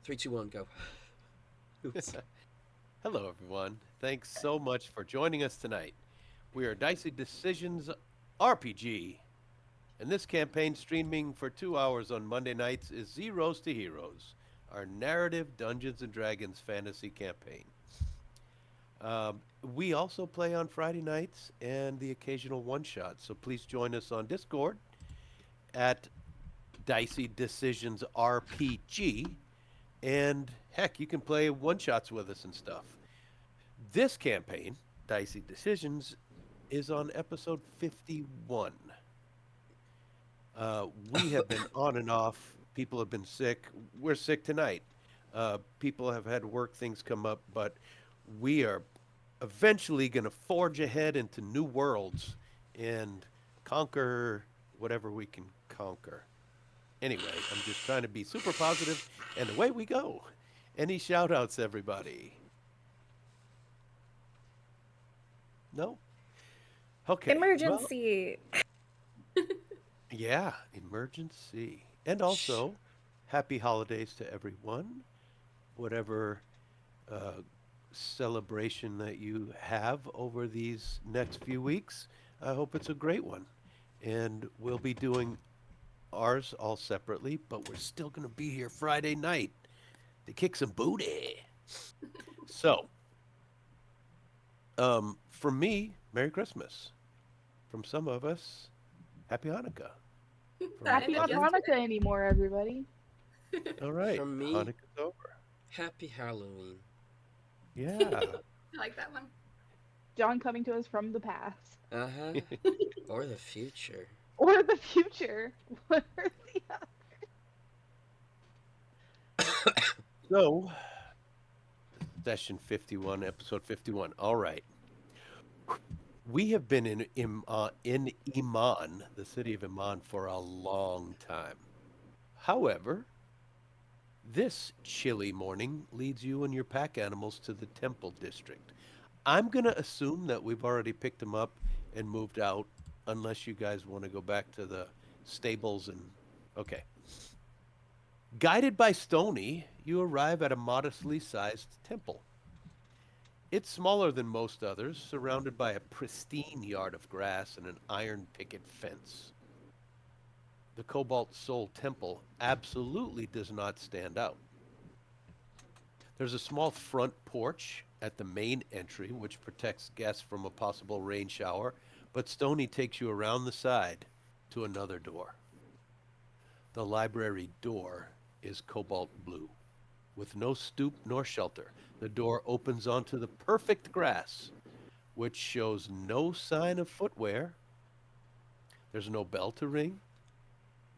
Three, two, one, go. Oops. Hello, everyone. Thanks so much for joining us tonight. We are Dicey Decisions RPG, and this campaign streaming for 2 hours on Monday nights is Zeros to Heroes, our narrative Dungeons and Dragons fantasy campaign. We also play on Friday nights and the occasional one shot, so please join us on Discord at Dicey Decisions RPG. And heck, you can play one shots with us and stuff. This campaign, Dicey Decisions, is on episode 51. We have been on and off. People have been sick. We're sick tonight. People have had work things come up, but we are eventually going to forge ahead into new worlds and conquer whatever we can conquer. Anyway, I'm just trying to be super positive, and away we go. Any shout outs, everybody? No? Okay. Well, Emergency. yeah, emergency. And Shh. also, happy holidays to everyone. Whatever uh, celebration that you have over these next few weeks, I hope it's a great one. And we'll be doing ours all separately, but we're still going to be here Friday night to kick some booty. So, from me, Merry Christmas. From some of us, Happy Hanukkah. From That Happy not others, Hanukkah. Hanukkah anymore, everybody. all right, From me, Hanukkah's over. happy Halloween. Yeah. I like that one. John coming to us from the past. Uh huh. Or the future. Or the future. One or the other. So, session 51, episode 51. All right. We have been in Iman, the city of Iman, for a long time. However, this chilly morning leads you and your pack animals to the temple district. I'm going to assume that we've already picked them up and moved out, unless you guys want to go back to the stables and. Okay. Guided by Stony, you arrive at a modestly sized temple. It's smaller than most others, surrounded by a pristine yard of grass and an iron picket fence. The Cobalt Soul Temple absolutely does not stand out. There's a small front porch at the main entry, which protects guests from a possible rain shower, but Stony takes you around the side to another door. The library door is cobalt blue, with no stoop nor shelter. The door opens onto the perfect grass, which shows no sign of footwear. There's no bell to ring,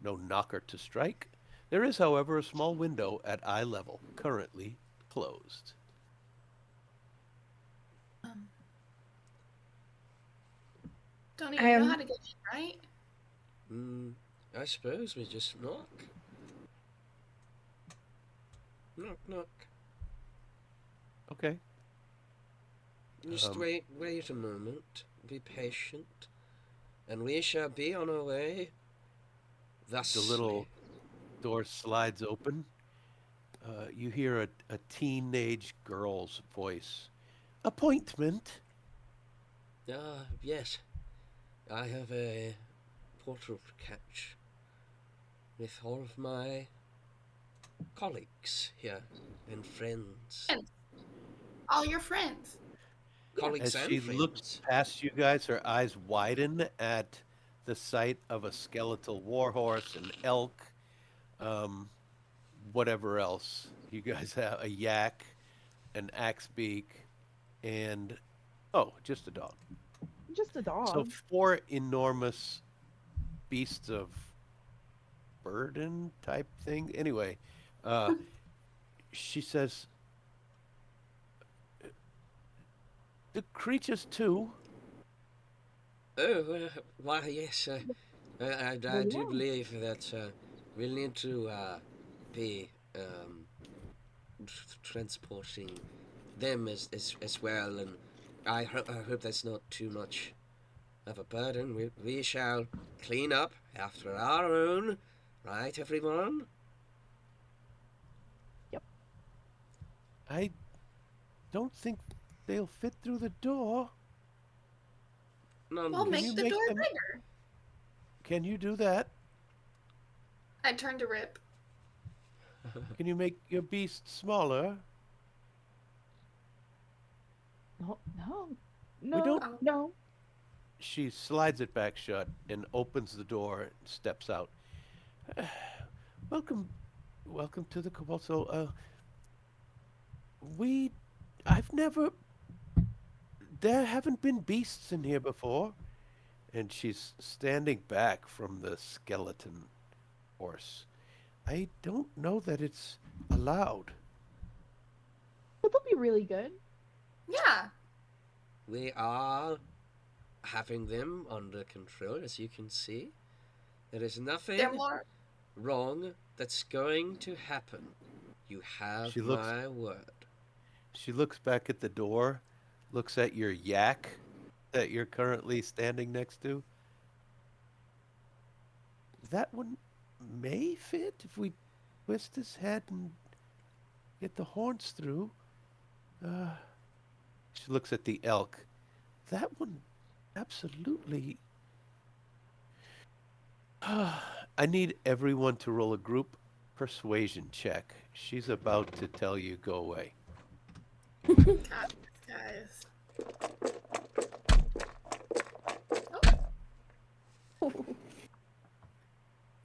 no knocker to strike. There is, however, a small window at eye level, currently closed. Um, Tony, I you know how am to get in, right? I suppose we just knock. Knock, knock. Okay. Just Um, wait a moment. Be patient. And we shall be on our way. the Thusly. little door slides open. You hear a teenage girl's voice. Appointment? Yes. I have a portal to catch with all of my colleagues here and friends. Friends. All your friends. Colleagues As and she friends. looks past you guys, her eyes widen at the sight of a skeletal warhorse, an elk, um, whatever else you guys have, a yak, an axe beak, and oh, just a dog. Just a So dog. four enormous beasts of burden type thing. Anyway, uh, she says, "The creatures too." Oh, why, yes. I Well, do yeah. believe that we'll need to be transporting them as well, and I hope that's not too much of a burden. We shall clean up after our own, right, everyone? Yep. I don't think they'll fit through the door. None Well, of Can make you us. the make door them? bigger. Can you do that? I turned to Rip. Can you make your beast smaller? No, no, We no, don't. Oh, no. She slides it back shut and opens the door and steps out. Welcome, welcome to the Cobalt. So, we, I've never, there haven't been beasts in here before. And she's standing back from the skeleton horse. I don't know that it's allowed. But they'll be really good. yeah. We are having them under control, as you can see. There is nothing They're more. wrong that's going to happen. You have She looks my word. she looks back at the door, looks at your yak that you're currently standing next to. That one may fit if we twist his head and get the horns through. Uh, she looks at the elk. That one absolutely. I need everyone to roll a group persuasion check. She's about to tell you go away. God, guys. Oh,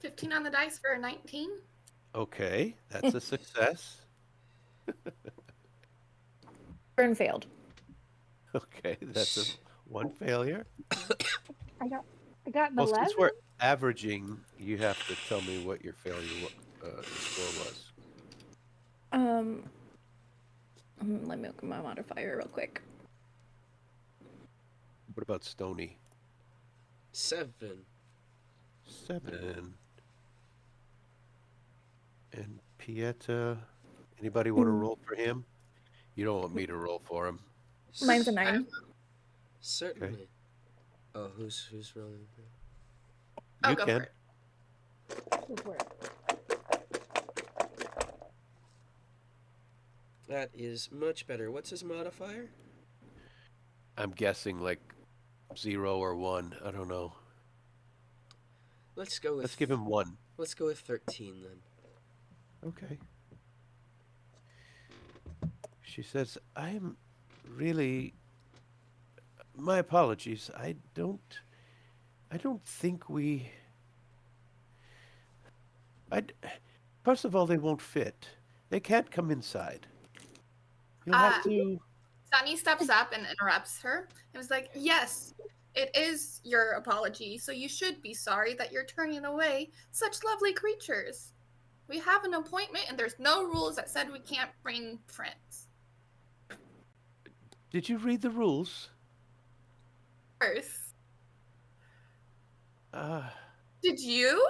15 on the dice for a 19. Okay, that's a success. Burn failed. Okay, that's a one failure. I got an Well, 11. since we're averaging, you have to tell me what your score was. Let me look at my modifier real quick. What about Stony? 7. 7. And Pieta, anybody want to roll for him? You don't want me to roll for him. Mine's a 9. Certainly. Oh, who's rolling? Oh, You go can. for it. Go for it. That is much better. What's his modifier? I'm guessing like 0 or 1. I don't know. Let's go with. Let's give him 1. Let's go with 13 then. Okay. She says, I'm really. My apologies. I don't think we. First of all, they won't fit. They can't come inside. You'll have to. Sunny steps up and interrupts her and was like, yes, it is your apology, so you should be sorry that you're turning away such lovely creatures. We have an appointment and there's no rules that said we can't bring friends. Did you read the rules? Earth. Uh, Did you?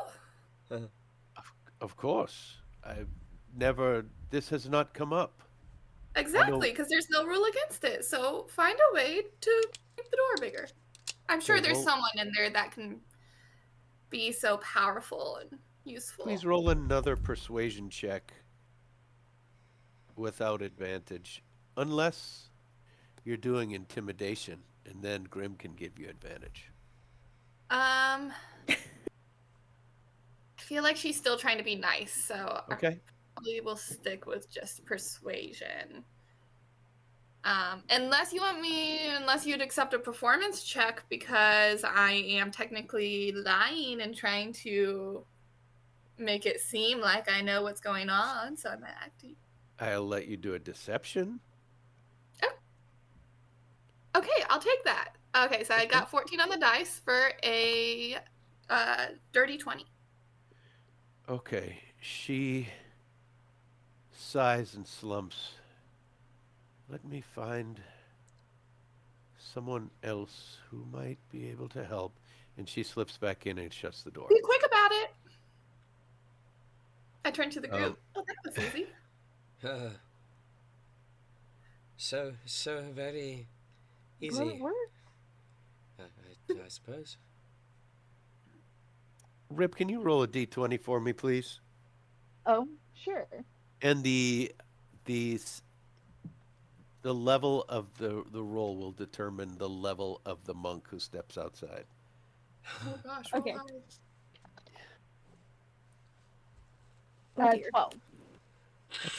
of course. I've never. This has not come up. Exactly, because there's no rule against it. So find a way to make the door bigger. I'm sure Okay, there's roll- someone in there that can be so powerful and useful. Please roll another persuasion check without advantage, unless you're doing intimidation, and then Grim can give you advantage. I feel like she's still trying to be nice, so Okay. I probably will stick with just persuasion. Unless you'd accept a performance check, because I am technically lying and trying to make it seem like I know what's going on, so I'm acting. I'll let you do a deception. Okay, I'll take that. Okay, so I got 14 on the dice for a dirty 20. Okay. She sighs and slumps. Let me find someone else who might be able to help. And she slips back in and shuts the door. Be quick about it. I turned to the group. Oh, that was easy. So very Will easy. it work? I suppose. Rip, can you roll a d20 for me, please? Oh, sure. And the The level of the roll will determine the level of the monk who steps outside. Oh gosh. Okay. Roll high. Oh dear. 12. A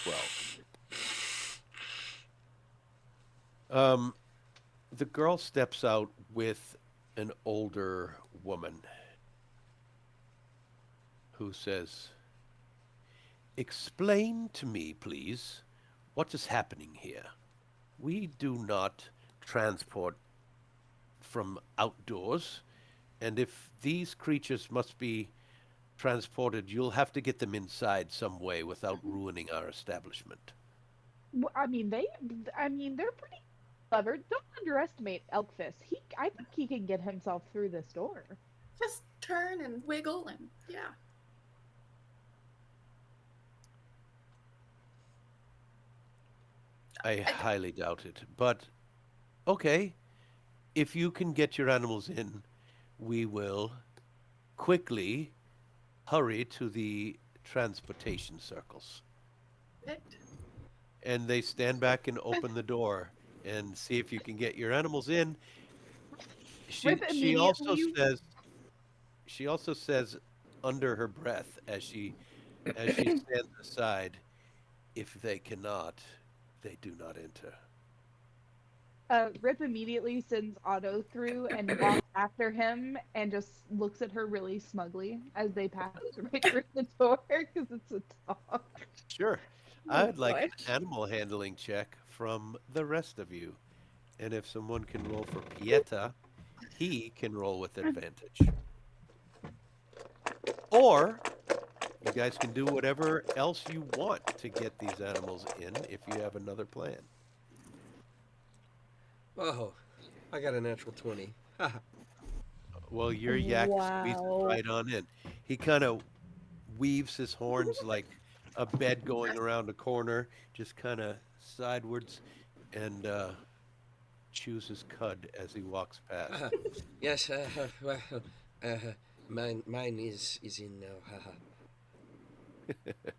12. The girl steps out with an older woman who says, "Explain to me, please, what is happening here. We do not transport from outdoors, and if these creatures must be transported, you'll have to get them inside some way without ruining our establishment." I mean, they're pretty clever. Don't underestimate Elkfist. I think he can get himself through this door. Just turn and wiggle and yeah. I highly doubt it, but okay, if you can get your animals in, we will quickly hurry to the transportation circles. Perfect. And they stand back and open the door and see if you can get your animals in. Rip She also immediately. says under her breath as she stands aside, "If they cannot, they do not enter." Rip immediately sends Otto through and walks after him and just looks at her really smugly as they pass right through the door because it's a dog. Sure. Oh I'd like an gosh. animal handling check from the rest of you. And if someone can roll for Pieta, he can roll with advantage. Or you guys can do whatever else you want to get these animals in if you have another plan. Oh, I got a natural 20. Haha. Well, your yak squeezes Wow. right on in. He kind of weaves his horns like a bed going around a corner, just kind of sidewards, and chews his cud as he walks past. Yes, well, uh, mine is in now. Haha.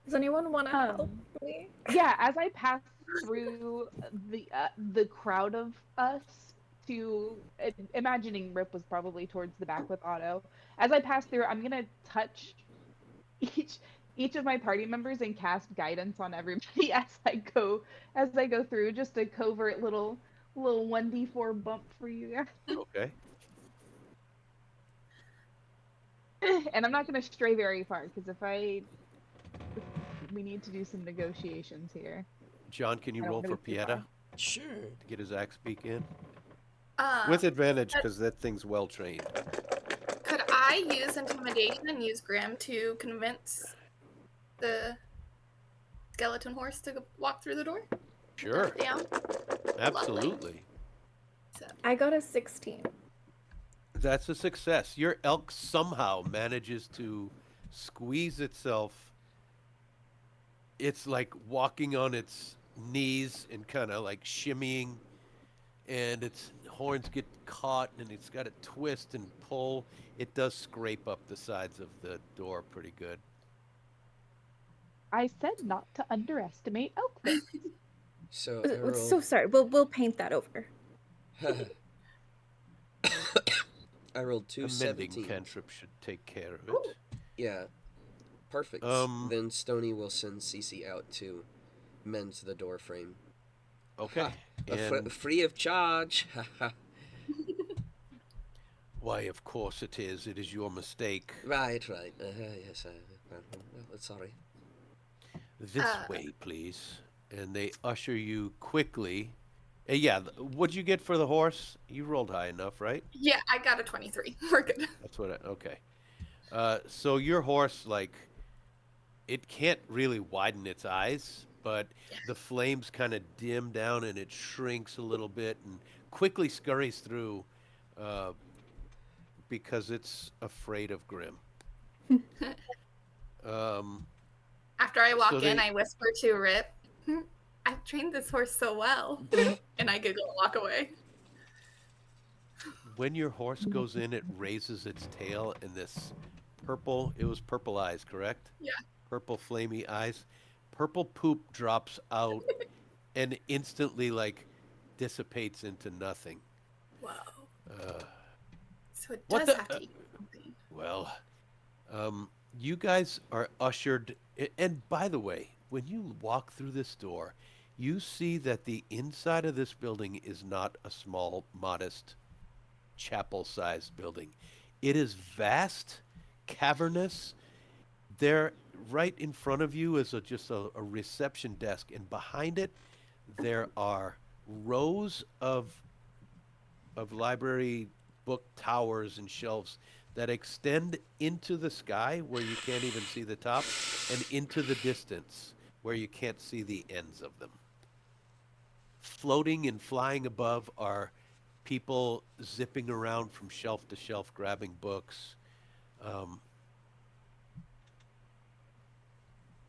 Does anyone want to help Um, me? yeah, as I pass through the crowd of us to imagining Rip was probably towards the back with Otto. As I pass through, I'm gonna touch each each of my party members and cast guidance on everybody as I go through, just a covert little 1d4 bump for you guys. Okay. And I'm not gonna stray very far because if we need to do some negotiations here. John, can you I don't roll wanna for be too far. Pieta Sure. to get his axe beak in? Um, With advantage, because that thing's well trained. could I use intimidation and use Graham to convince the skeleton horse to walk through the door? Sure. Down. Absolutely. So, I got a 16. That's a success. Your elk somehow manages to squeeze itself. It's like walking on its knees and kind of like shimmying, and its horns get caught, and it's got to twist and pull. It does scrape up the sides of the door pretty good. I said not to underestimate Elkfist. So I rolled. So sorry. We'll paint that over. I rolled two A mending 17s. cantrip should take care of Ooh. it. Yeah, perfect. Then Stony will send Cece out to mend the door frame. Okay. Ha, And free of charge. why, of course it is. It is your mistake. Right. Yes. Well, sorry. This way, please. And they usher you quickly. Yeah, what'd you get for the horse? You rolled high enough, right? yeah, I got a 23. We're good. That's what okay. So your horse, like, it can't really widen its eyes, but the flames kind of dim down and it shrinks a little bit and quickly scurries through because it's afraid of Grim. After I walk So in, they- I whisper to Rip, I've trained this horse so well. And I giggle and walk away. When your horse goes in, it raises its tail, and this it was purple eyes, correct? Yeah. Purple flamey eyes. Purple poop drops out and instantly, like, dissipates into nothing. Whoa. Uh, So it what does the? have to eat something. Well, you guys are ushered. And by the way, when you walk through this door, you see that the inside of this building is not a small, modest chapel-sized building. It is vast, cavernous. There, right in front of you is just a reception desk, and behind it, there are rows of library book towers and shelves that extend into the sky where you can't even see the top, and into the distance where you can't see the ends of them. Floating and flying above are people zipping around from shelf to shelf grabbing books. Um,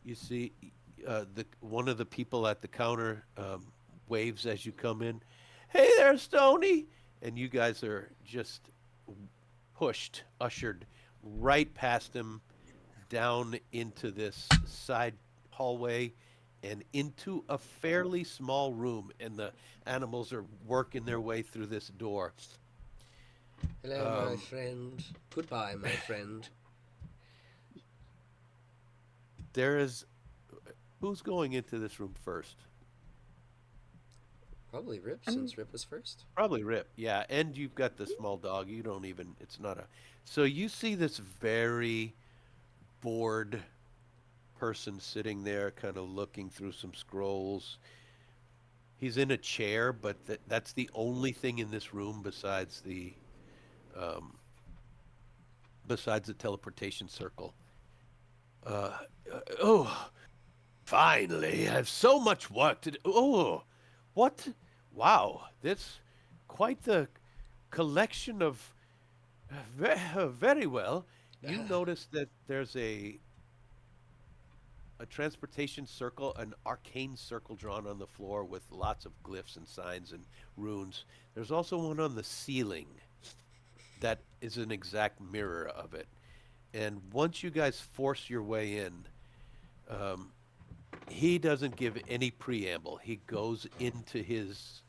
you see the one of the people at the counter waves as you come in. Hey there, Stony! And you guys are just pushed, ushered right past him down into this side hallway and into a fairly small room, and the animals are working their way through this door. Hello, my friend. Goodbye, my friend. There is who's going into this room first? Probably Rip, I'm- since Rip was first. Probably Rip, yeah. And you've got the small dog. You don't even. It's not a. So you see this very bored person sitting there, kind of looking through some scrolls. He's in a chair, but that's the only thing in this room um, besides the teleportation circle. Oh, finally! I have so much work to do. Oh, what? Wow, that's quite the collection of. Very well. You notice that there's a transportation circle, an arcane circle drawn on the floor with lots of glyphs and signs and runes. There's also one on the ceiling that is an exact mirror of it. And once you guys force your way in, um, he doesn't give any preamble. He goes into his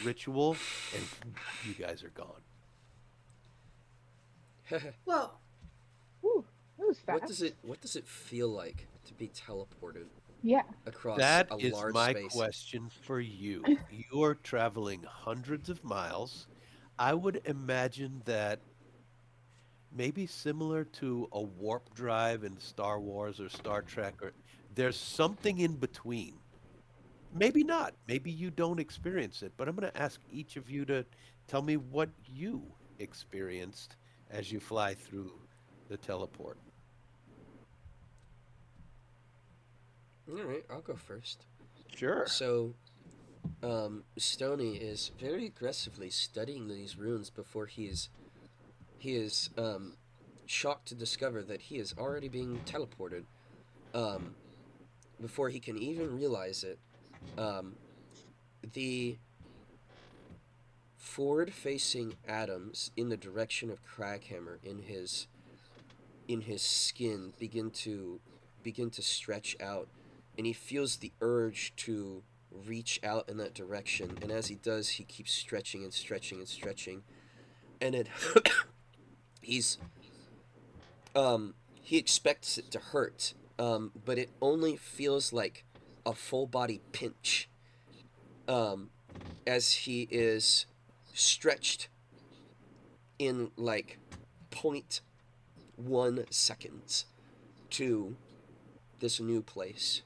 ritual, and you guys are gone. Whoa. Ooh, that was fast. What does it feel like to be teleported Yeah. across That a is large my space? question for you. You're traveling hundreds of miles. I would imagine that maybe similar to a warp drive in Star Wars or Star Trek, or there's something in between. Maybe not. Maybe you don't experience it, but I'm going to ask each of you to tell me what you experienced as you fly through the teleport. All right, I'll go first. Sure. So, Stony is very aggressively studying these runes before he is shocked to discover that he is already being teleported. Um, Before he can even realize it, um, the forward-facing atoms in the direction of Kraghammer in his skin begin to stretch out, and he feels the urge to reach out in that direction. And as he does, he keeps stretching and stretching and stretching, and it he's he expects it to hurt, but it only feels like a full body pinch, um, as he is stretched in like 0.1 seconds to this new place.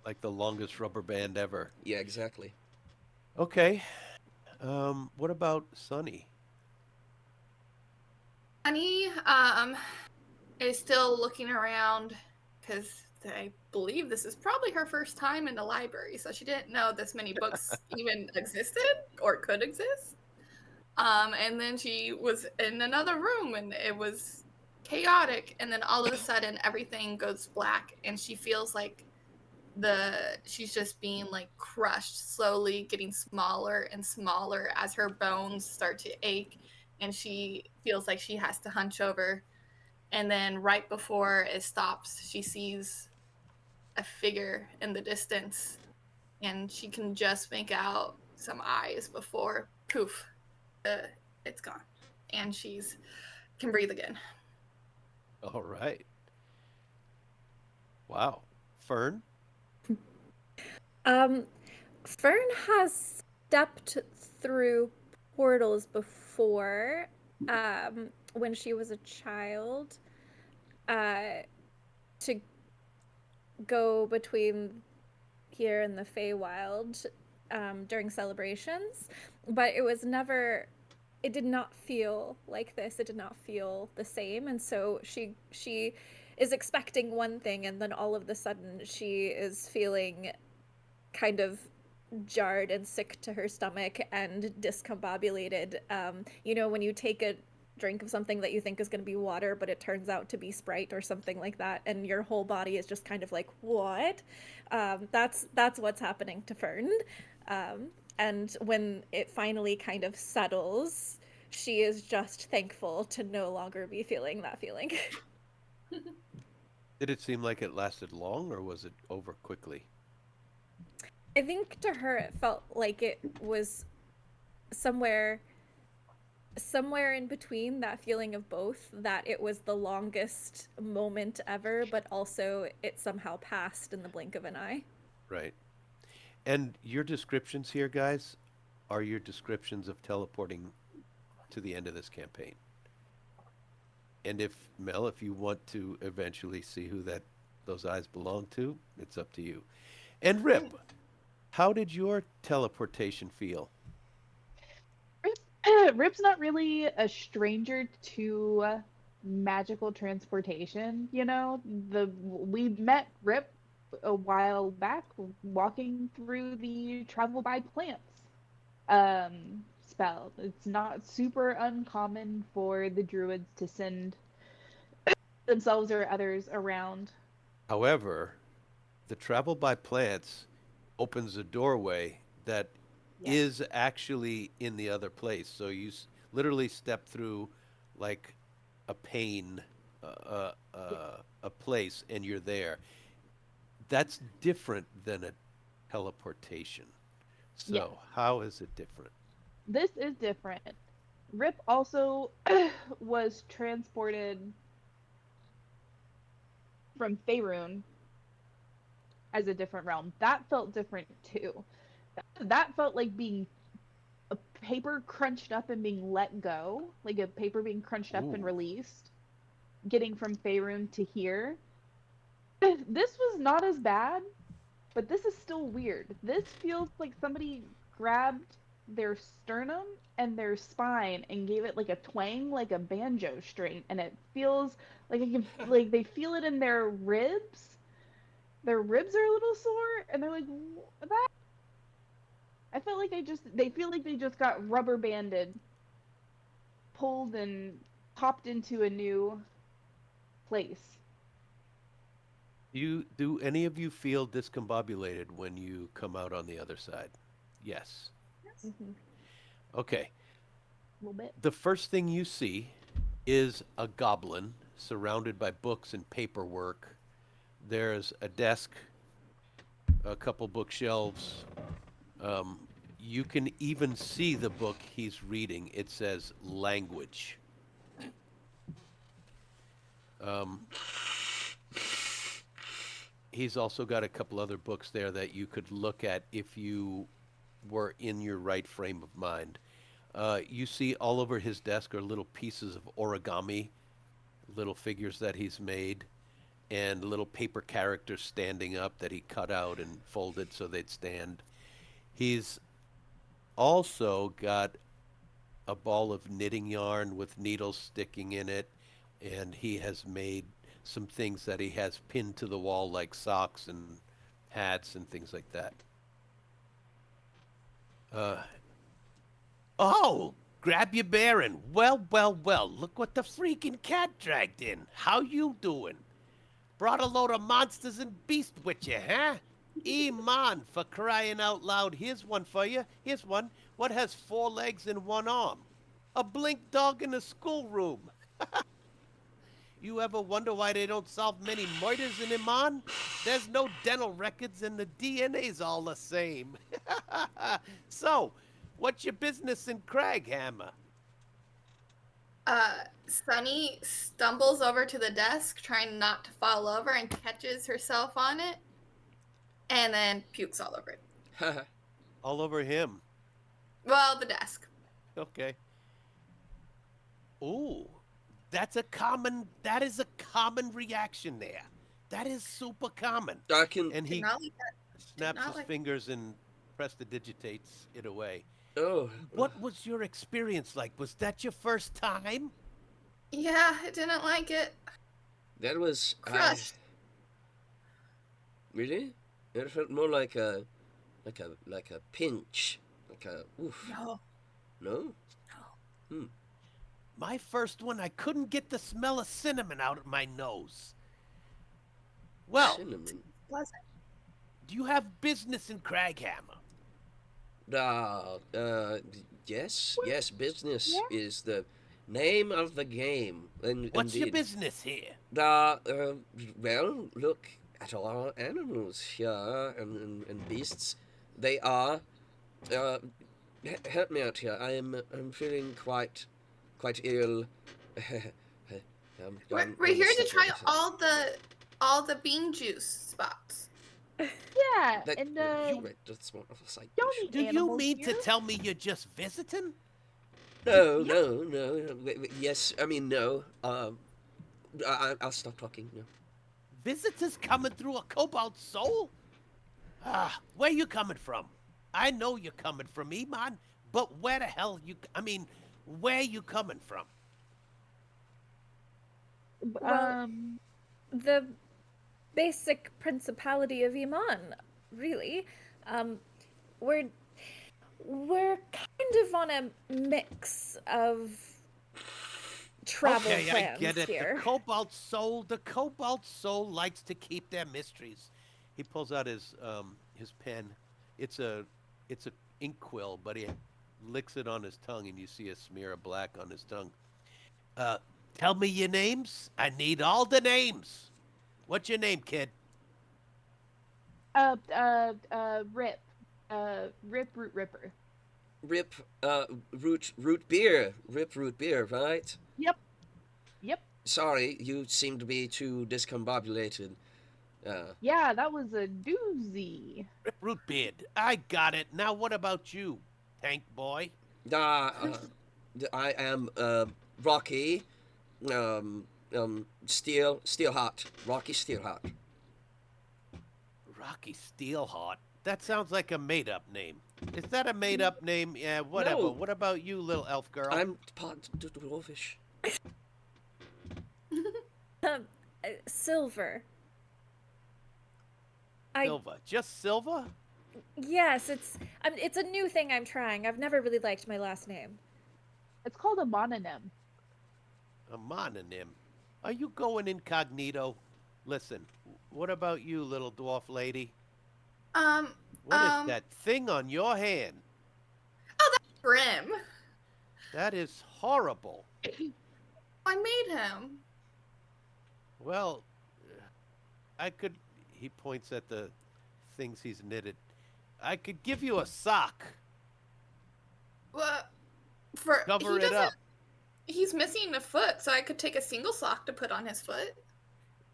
Like the longest rubber band ever. Yeah, exactly. Okay. What about Sunny? Honey, is still looking around because I believe this is probably her first time in the library, so she didn't know this many books even existed or could exist. And then she was in another room and it was chaotic, and then all of a sudden everything goes black, and she feels like she's just being like crushed, slowly getting smaller and smaller as her bones start to ache, and she feels like she has to hunch over. And then right before it stops, she sees a figure in the distance, and she can just make out some eyes before poof, it's gone, and she's can breathe again. All right. Wow. Fern? Um, Fern has stepped through portals before, when she was a child, uh, to go between here and the Feywild, during celebrations, but it was never. It did not feel like this. It did not feel the same, and so she is expecting one thing, and then all of a sudden she is feeling kind of jarred and sick to her stomach and discombobulated. When you take a drink of something that you think is going to be water, but it turns out to be Sprite or something like that, and your whole body is just kind of like, what? That's what's happening to Fern. Um, and when it finally kind of settles, she is just thankful to no longer be feeling that feeling. Did it seem like it lasted long, or was it over quickly? I think to her it felt like it was somewhere somewhere in between, that feeling of both, that it was the longest moment ever, but also it somehow passed in the blink of an eye. Right. And your descriptions here, guys, are your descriptions of teleporting to the end of this campaign. And if Mel, if you want to eventually see who those eyes belong to, it's up to you. And Rip, how did your teleportation feel? Rip's not really a stranger to magical transportation, you know. We met Rip a while back walking through the travel by plants spell. It's not super uncommon for the druids to send themselves or others around. However, the travel by plants opens a doorway that Yes. is actually in the other place. So you literally step through like a pane, a place, and you're there. That's different than a teleportation. Yes. So how is it different? This is different. Rip also was transported from Faerun as a different realm. That felt different too. That felt like being a paper crunched up and being let go, like a paper being crunched up and Ooh. released. Getting from Faerun to here. This was not as bad, but this is still weird. This feels like somebody grabbed their sternum and their spine and gave it like a twang, like a banjo string, and it feels like like they feel it in their ribs. Their ribs are a little sore, and they're like, that. I felt like they feel like they just got rubber banded, pulled and popped into a new place. Do any of you feel discombobulated when you come out on the other side? Yes. Mm-hmm. Okay. A little bit. The first thing you see is a goblin surrounded by books and paperwork. There's a desk, a couple bookshelves. Um, you can even see the book he's reading. It says language. Um, he's also got a couple other books there that you could look at if you were in your right frame of mind. You see all over his desk are little pieces of origami, little figures that he's made, and little paper characters standing up that he cut out and folded so they'd stand. He's also got a ball of knitting yarn with needles sticking in it, and he has made some things that he has pinned to the wall, like socks and hats and things like that. Uh, oh, grab your bearing. Well, well, well, look what the freaking cat dragged in. How you doing? Brought a load of monsters and beasts with you, huh? Iman, for crying out loud. Here's one for you. Here's one. What has 4 legs and 1 arm? A blink dog in a schoolroom. You ever wonder why they don't solve many murders in Iman? There's no dental records and the DNA's all the same. So, what's your business in Kraghammer? Sunny stumbles over to the desk, trying not to fall over, and catches herself on it, and then pukes all over it. All over him. Well, the desk. Okay. Ooh, that is a common reaction there. That is super common. I can. And Did he not like that. snaps not his like- fingers and prestidigitates it away. Oh, What was your experience like? Was that your first time? Yeah, I didn't like it. that was Crushed. Really? It felt more like a pinch, like a oof. No. No. My first one, I couldn't get the smell of cinnamon out of my nose. Well, Cinnamon. Wasn't. do you have business in Kraghammer? Yes. Business is the name of the game. What's your Indeed. business here? Well, look at all our animals here and beasts. They are. Help me out here. I'm feeling quite ill. We're here to try all the bean juice spots. Yeah, That, and that's one of the side don't dishes. eat Do you animals mean here. to tell me you're just visiting? No. Yes, I mean no. I'll stop talking. No. Visitors coming through a cobalt soul? Where you coming from? I know you're coming from Iman, but where the hell where you coming from? Well, the basic principality of Iman, really. We're kind of on a mix of travel Okay, plans I get it. here. The cobalt soul likes to keep their mysteries. He pulls out his pen. It's a inkwell, but he licks it on his tongue, and you see a smear of black on his tongue. Tell me your names. I need all the names. What's your name, kid? Rip. Root Ripper. Rip, root beer. Rip root beer, right? Yep. Sorry, you seem to be too discombobulated. Yeah, that was a doozy. Rip Rootbeard. I got it. Now what about you, tank boy? I am Rocky. Steelheart. Rocky Steelheart. Rocky Steelheart. That sounds like a made-up name. Is that a made-up name? Yeah, whatever. No. What about you, little elf girl? I'm part dwarfish. Silver. Silva. Just Silva? Yes, it's a new thing I'm trying. I've never really liked my last name. It's called a mononym. A mononym. Are you going incognito? Listen, what about you, little dwarf lady? What is that thing on your hand? Grim. That is horrible. I made him. Well, he points at the things he's knitted. I could give you a sock. What? Cover it up. He's missing a foot, so I could take a single sock to put on his foot.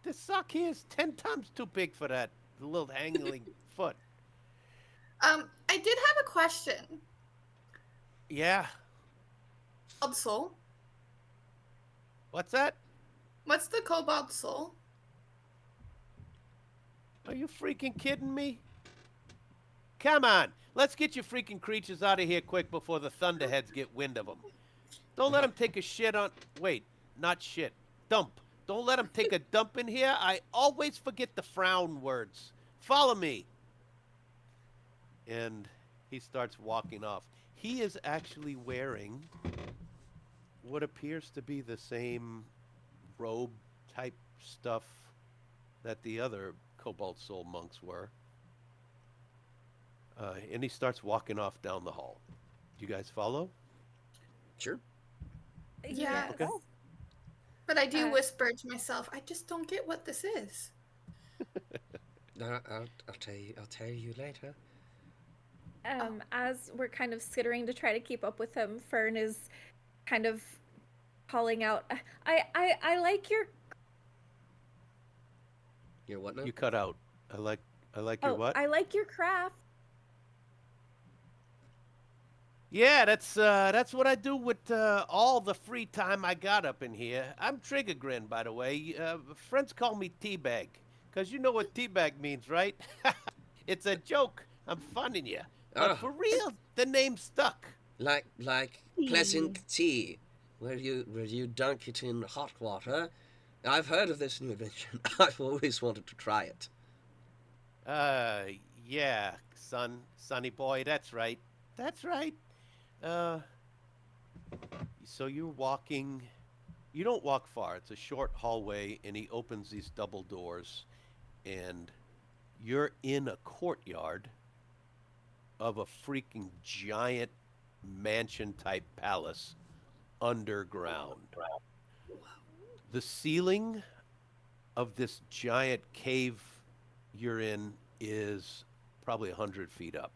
The sock here is 10 times too big for that little hangling foot. I did have a question. Yeah. Cobalt soul. What's that? What's the cobalt soul? Are you freaking kidding me? Come on. Let's get your freaking creatures out of here quick before the thunderheads get wind of them. Don't let them take a shit on... Wait, not shit. Dump. Don't let them take a dump in here. I always forget the frown words. Follow me. And he starts walking off. He is actually wearing what appears to be the same robe type stuff that the other Cobalt Soul monks were. And he starts walking off down the hall. Do you guys follow? Sure. Yeah. Yes. But I do Uh, whisper to myself, I just don't get what this is. I'll tell you later. Oh, as we're kind of skittering to try to keep up with him, Fern is kind of calling out, I like your You're what now? You cut out. I like your oh, what? I like your craft. Yeah, that's what I do with all the free time I got up in here. I'm Triggergrin, by the way. Friends call me Teabag, cause you know what teabag means, right? It's a joke. I'm funning you, but Ah, for real, the name stuck. like pleasant tea, where you dunk it in hot water. I've heard of this new invention. I've always wanted to try it. Uh, yeah, sonny boy, that's right. That's right. Uh, so you're walking. You don't walk far. It's a short hallway, and he opens these double doors, and you're in a courtyard of a freaking giant mansion type palace underground. The ceiling of this giant cave you're in is probably 100 feet up.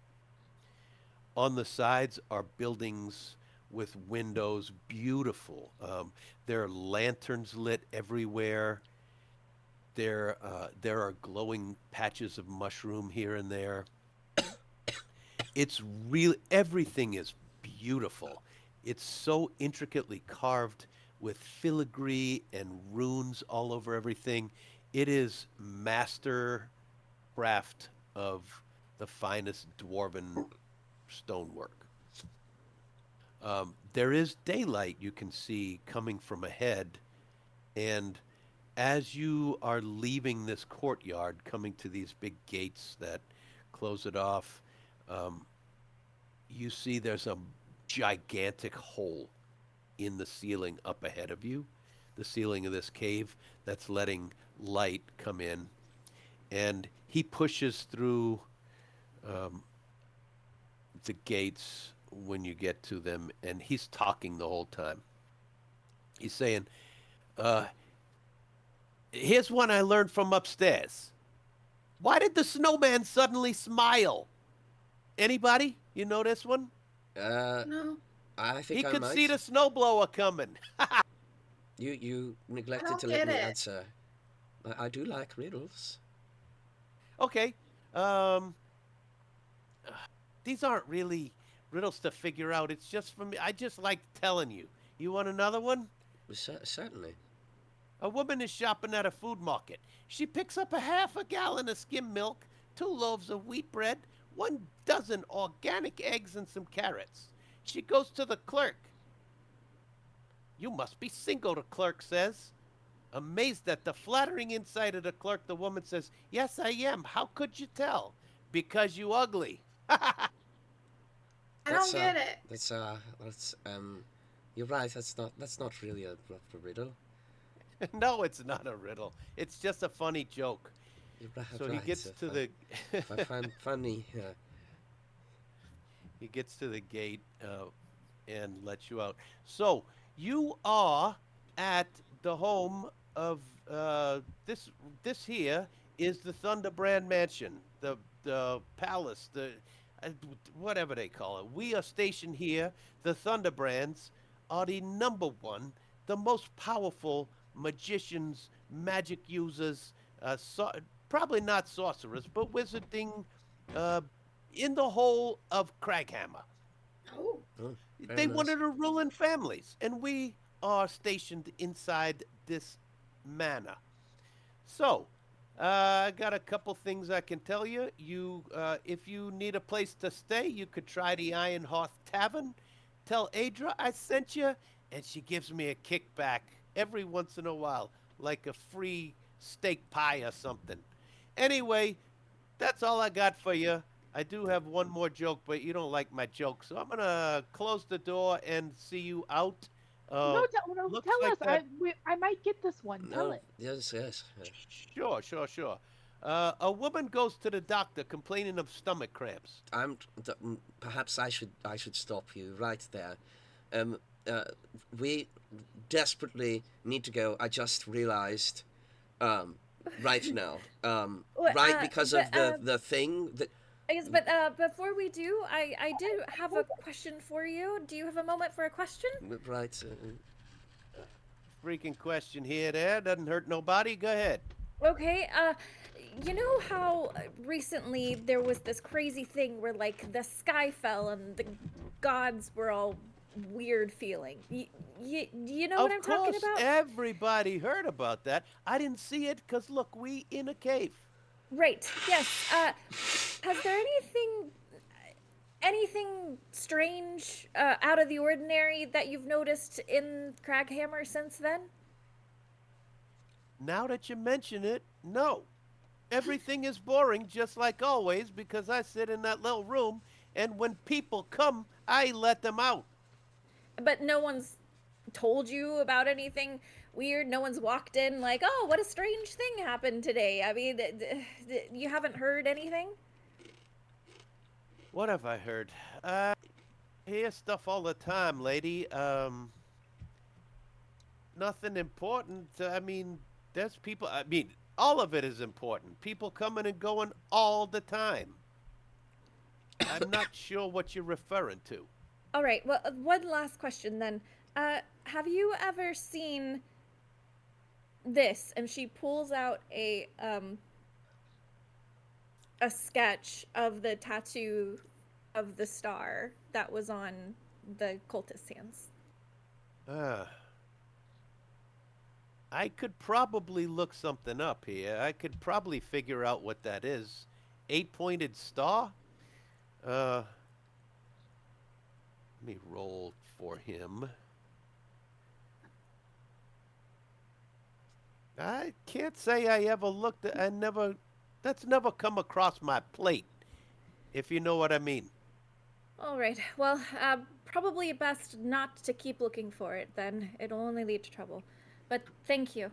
On the sides are buildings with windows, beautiful. There are lanterns lit everywhere. There are glowing patches of mushroom here and there. It's really everything is beautiful. It's so intricately carved with filigree and runes all over everything. It is master craft of the finest dwarven stonework. There is daylight you can see coming from ahead, and as you are leaving this courtyard, coming to these big gates that close it off, um, you see there's a gigantic hole in the ceiling up ahead of you, the ceiling of this cave that's letting light come in. And he pushes through um, the gates when you get to them, and he's talking the whole time. He's saying, uh, here's one I learned from upstairs. Why did the snowman suddenly smile? Anybody? You know this one? Uh, no, I think He I could see might. the snowblower coming. You I neglected don't to let get me it. answer. I do like riddles. Okay. Um, these aren't really riddles to figure out. It's just for me. I just like telling you. You want another one? Certainly. A woman is shopping at a food market. She picks up a half a gallon of skim milk, 2 loaves of wheat bread, 1 dozen organic eggs, and some carrots. She goes to the clerk. You must be single, the clerk says. Amazed at the flattering insight of the clerk, the woman says, Yes, I am. How could you tell? Because you ugly. I That's don't get it. that's You're right. That's not really a riddle. No, it's not a riddle. It's just a funny joke. You're So he right. gets to the If I find funny, he gets to the gate and lets you out. So you are at the home of this. This here is the Thunderbrand Mansion, the palace, the uh, whatever they call it. We are stationed here. The Thunderbrands are the number one, the most powerful magicians, magic users, probably not sorcerers, but wizarding uh, in the whole of Kraghammer. Oh, oh, very They nice. wanted to rule in families, and we are stationed inside this manor. So, I got a couple things I can tell you. If you need a place to stay, you could try the Iron Hearth Tavern. Tell Adra I sent you, and she gives me a kickback every once in a while, like a free steak pie or something. Anyway, that's all I got for you. I do have one more joke, but you don't like my joke, so I'm gonna close the door and see you out. No, Uh, no, looks tell like us. that. I might get this one. Tell No, it. yes, yes. Sure, sure, sure. A woman goes to the doctor complaining of stomach cramps. Perhaps I should stop you right there. uh, we desperately need to go. I just realized, um, right now, Well, right because but of the thing that. I guess, but before we do, I do have a question for you. Do you have a moment for a question? Right. Freaking question here, there. Doesn't hurt nobody. Go ahead. Okay, you know how recently there was this crazy thing where, like, the sky fell and the gods were all weird feeling? Do you know what Of I'm talking course, about? everybody heard about that. I didn't see it because, look, we in a cave. Right, yes. Has there anything strange, out of the ordinary that you've noticed in Kraghammer since then? Now that you mention it, no. Everything is boring just like always because I sit in that little room and when people come, I let them out. But no one's told you about anything weird. No one's walked in like, "Oh, what a strange thing happened today." I mean, you haven't heard anything? What have I heard? I hear stuff all the time, lady. Nothing important. I mean, there's people. I mean, all of it is important. People coming and going all the time. I'm not sure what you're referring to. All right. Well, one last question then. Have you ever seen this? And she pulls out a sketch of the tattoo of the star that was on the cultist's hands. Uh, I could probably look something up here. I could probably figure out what that is. Eight-pointed star? Uh, Let me roll for him. I can't say I ever looked at, I never, that's never come across my plate, if you know what I mean. All right. Well, probably best not to keep looking for it then. It'll only lead to trouble. But thank you.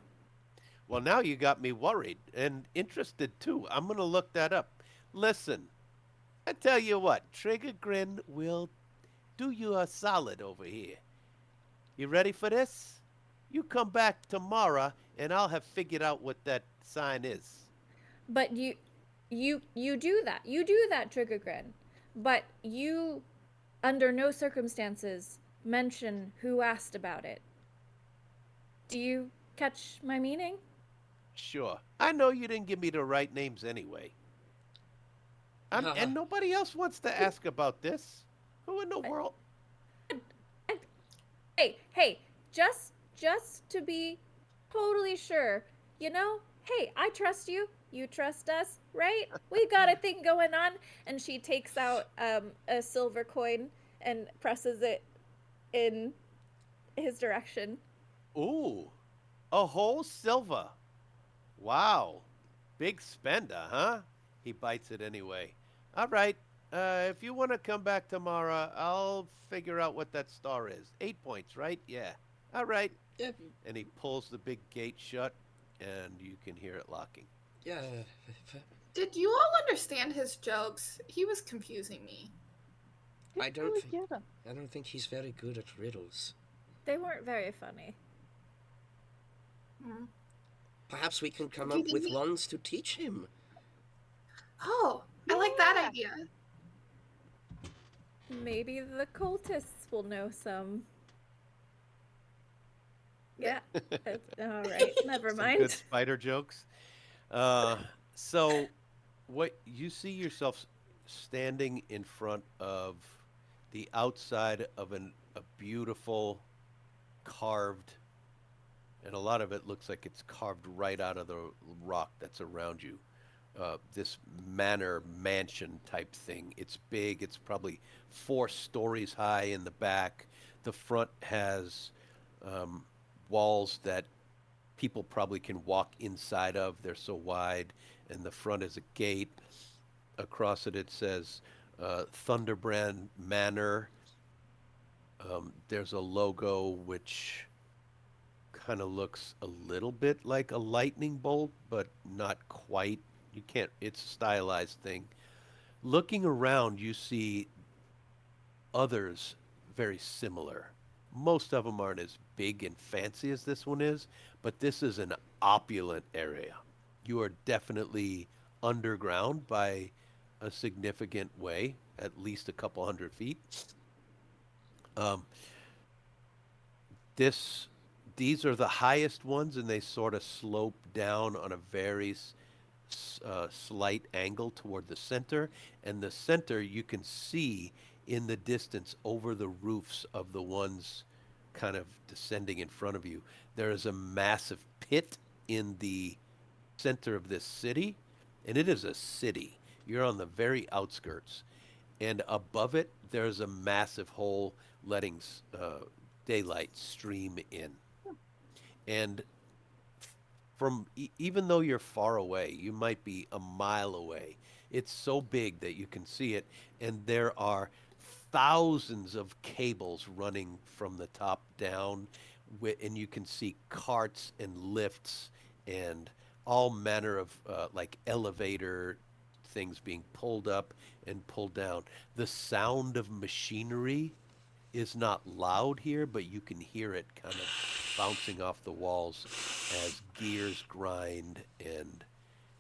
Well, now you got me worried and interested too. I'm going to look that up. Listen, I tell you what, Trigger Grin will do you a solid over here. You ready for this? You come back tomorrow and I'll have figured out what that sign is. But you do that. You do that, Trigger Grin. But you, under no circumstances, mention who asked about it. Do you catch my meaning? Sure. I know you didn't give me the right names anyway. And nobody else wants to ask about this. Who in the world? Hey, just to be totally sure, you know, hey, I trust you. You trust us, right? We got a thing going on. And she takes out a silver coin and presses it in his direction. Ooh, a whole silver. Wow. Big spender, huh? He bites it anyway. All right. If you want to come back tomorrow, I'll figure out what that star is. 8 points, right? Yeah. All right. Yeah. And he pulls the big gate shut, and you can hear it locking. Yeah. Did you all understand his jokes? He was confusing me. I don't really think. get him. I don't think he's very good at riddles. They weren't very funny. Hmm. Perhaps we can come Do you up think with he- ones to teach him. Oh, I like that Yeah. idea. Maybe the cultists will know some. Yeah. All right. Never Some mind. good spider jokes. So, what you see yourself standing in front of the outside of a beautiful carved, and a lot of it looks like it's carved right out of the rock that's around you. This manor mansion type thing. It's big. It's probably 4 stories high in the back. The front has um, walls that people probably can walk inside of. They're so wide. And the front is a gate. Across it, it says Thunderbrand Manor. There's a logo which kind of looks a little bit like a lightning bolt, but not quite. You can't, it's a stylized thing. Looking around, you see others very similar. Most of them aren't as big and fancy as this one is, but this is an opulent area. You are definitely underground by a significant way, at least a couple 100 feet. Um, this these are the highest ones, and they sort of slope down on a very slight angle toward the center. And the center you can see in the distance over the roofs of the ones kind of descending in front of you. There is a massive pit in the center of this city, and it is a city. You're on the very outskirts, and above it there's a massive hole letting daylight stream in. And from even though you're far away, you might be a mile away. It's so big that you can see it, and there are thousands of cables running from the top down, and you can see carts and lifts and all manner of like elevator things being pulled up and pulled down. The sound of machinery is not loud here, but you can hear it kind of bouncing off the walls as gears grind, and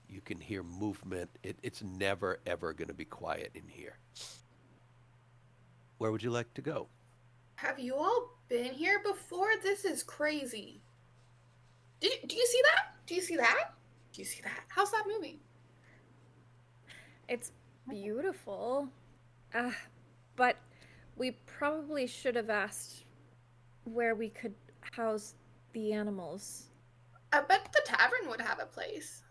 you can hear movement. It's never, ever going to be quiet in here. Where would you like to go? Have you all been here before? This is crazy. Do you see that? Do you see that? Do you see that? How's that moving? It's beautiful. Uh, but we probably should have asked where we could house the animals. I bet the tavern would have a place.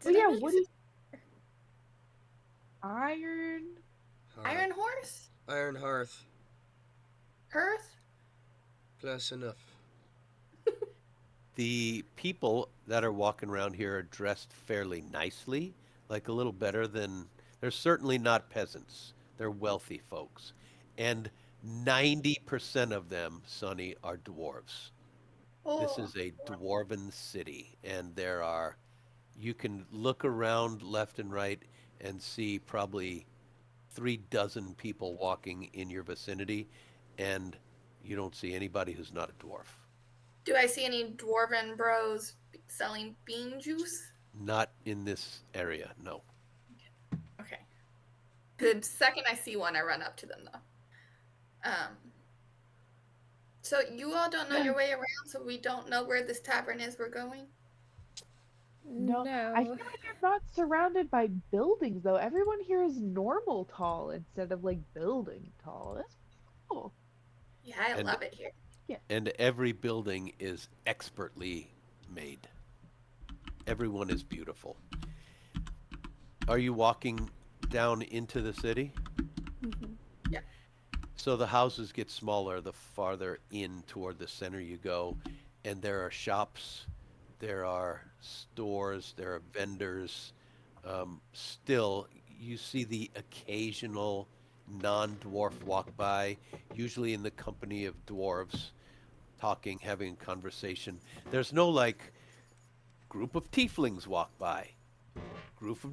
Oh yeah, I what is iron? Iron horse? Iron hearth. Earth? Close enough. The people that are walking around here are dressed fairly nicely, like a little better than. They're certainly not peasants. They're wealthy folks. And 90% of them, Sonny, are dwarves. This Oh, is a dwarven city, and you can look around left and right and see probably 3 dozen people walking in your vicinity, and you don't see anybody who's not a dwarf. do I see any dwarven bros selling bean juice? Not in this area, no. Okay. The second I see one, I run up to them though. So you all don't know your way around, so we don't know where this tavern is we're going? No, I feel like I'm not surrounded by buildings though. Everyone here is normal tall instead of like building tall. That's cool. Yeah, I And love it here. and every building is expertly made. Everyone is beautiful. Are you walking down into the city? Mhm. Yeah. So the houses get smaller the farther in toward the center you go, and there are shops, there are stores, there are vendors. Still, you see the occasional non-dwarf walk by, usually in the company of dwarves, talking, having a conversation. There's no like group of tieflings walk by, group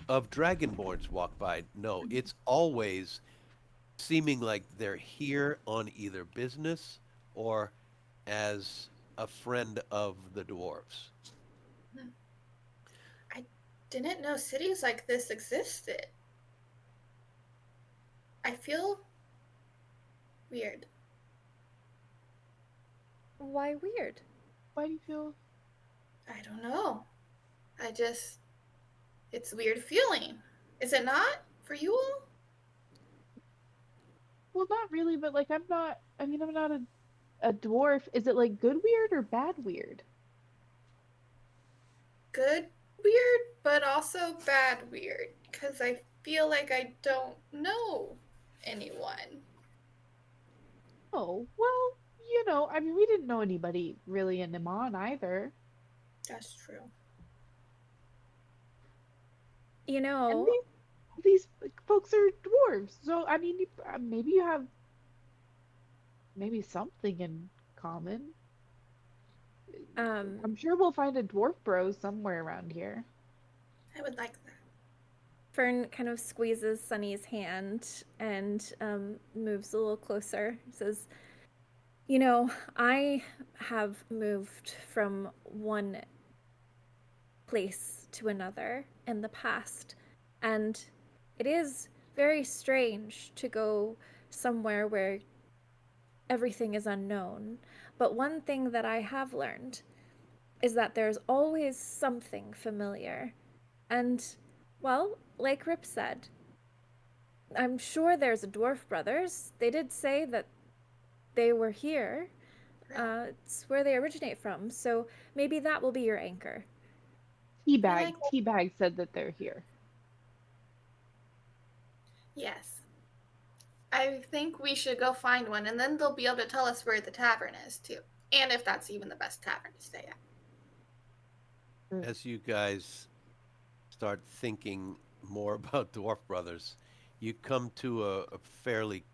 of dragonborns walk by. No, it's always seeming like they're here on either business or as a friend of the dwarves. I didn't know cities like this existed. I feel weird. Why weird? Why do you feel? I don't know. It's a weird feeling. Is it not for you all? Well, not really, but like I'm not. I mean, I'm not a dwarf. Is it like good weird or bad weird? Good weird, but also bad weird. Because I feel like I don't know anyone. Oh, well, I mean, we didn't know anybody really in Iman either. That's true. You And know, these folks are dwarves, so I mean, maybe you have maybe something in common. I'm sure we'll find a dwarf bro somewhere around here. I would like that. Fern kind of squeezes Sunny's hand and moves a little closer. Says, "You know, I have moved from one place to another in the past, and it is very strange to go somewhere where everything is unknown. But one thing that I have learned is that there's always something familiar. And, well, like Rip said, I'm sure there's a Dwarf Brothers. They did say that they were here. It's where they originate from, so maybe that will be your anchor." Teabag said that they're here. Yes. I think we should go find one, and then they'll be able to tell us where the tavern is, too. And if that's even the best tavern to stay at. As you guys start thinking more about Dwarf Brothers, you come to a fairly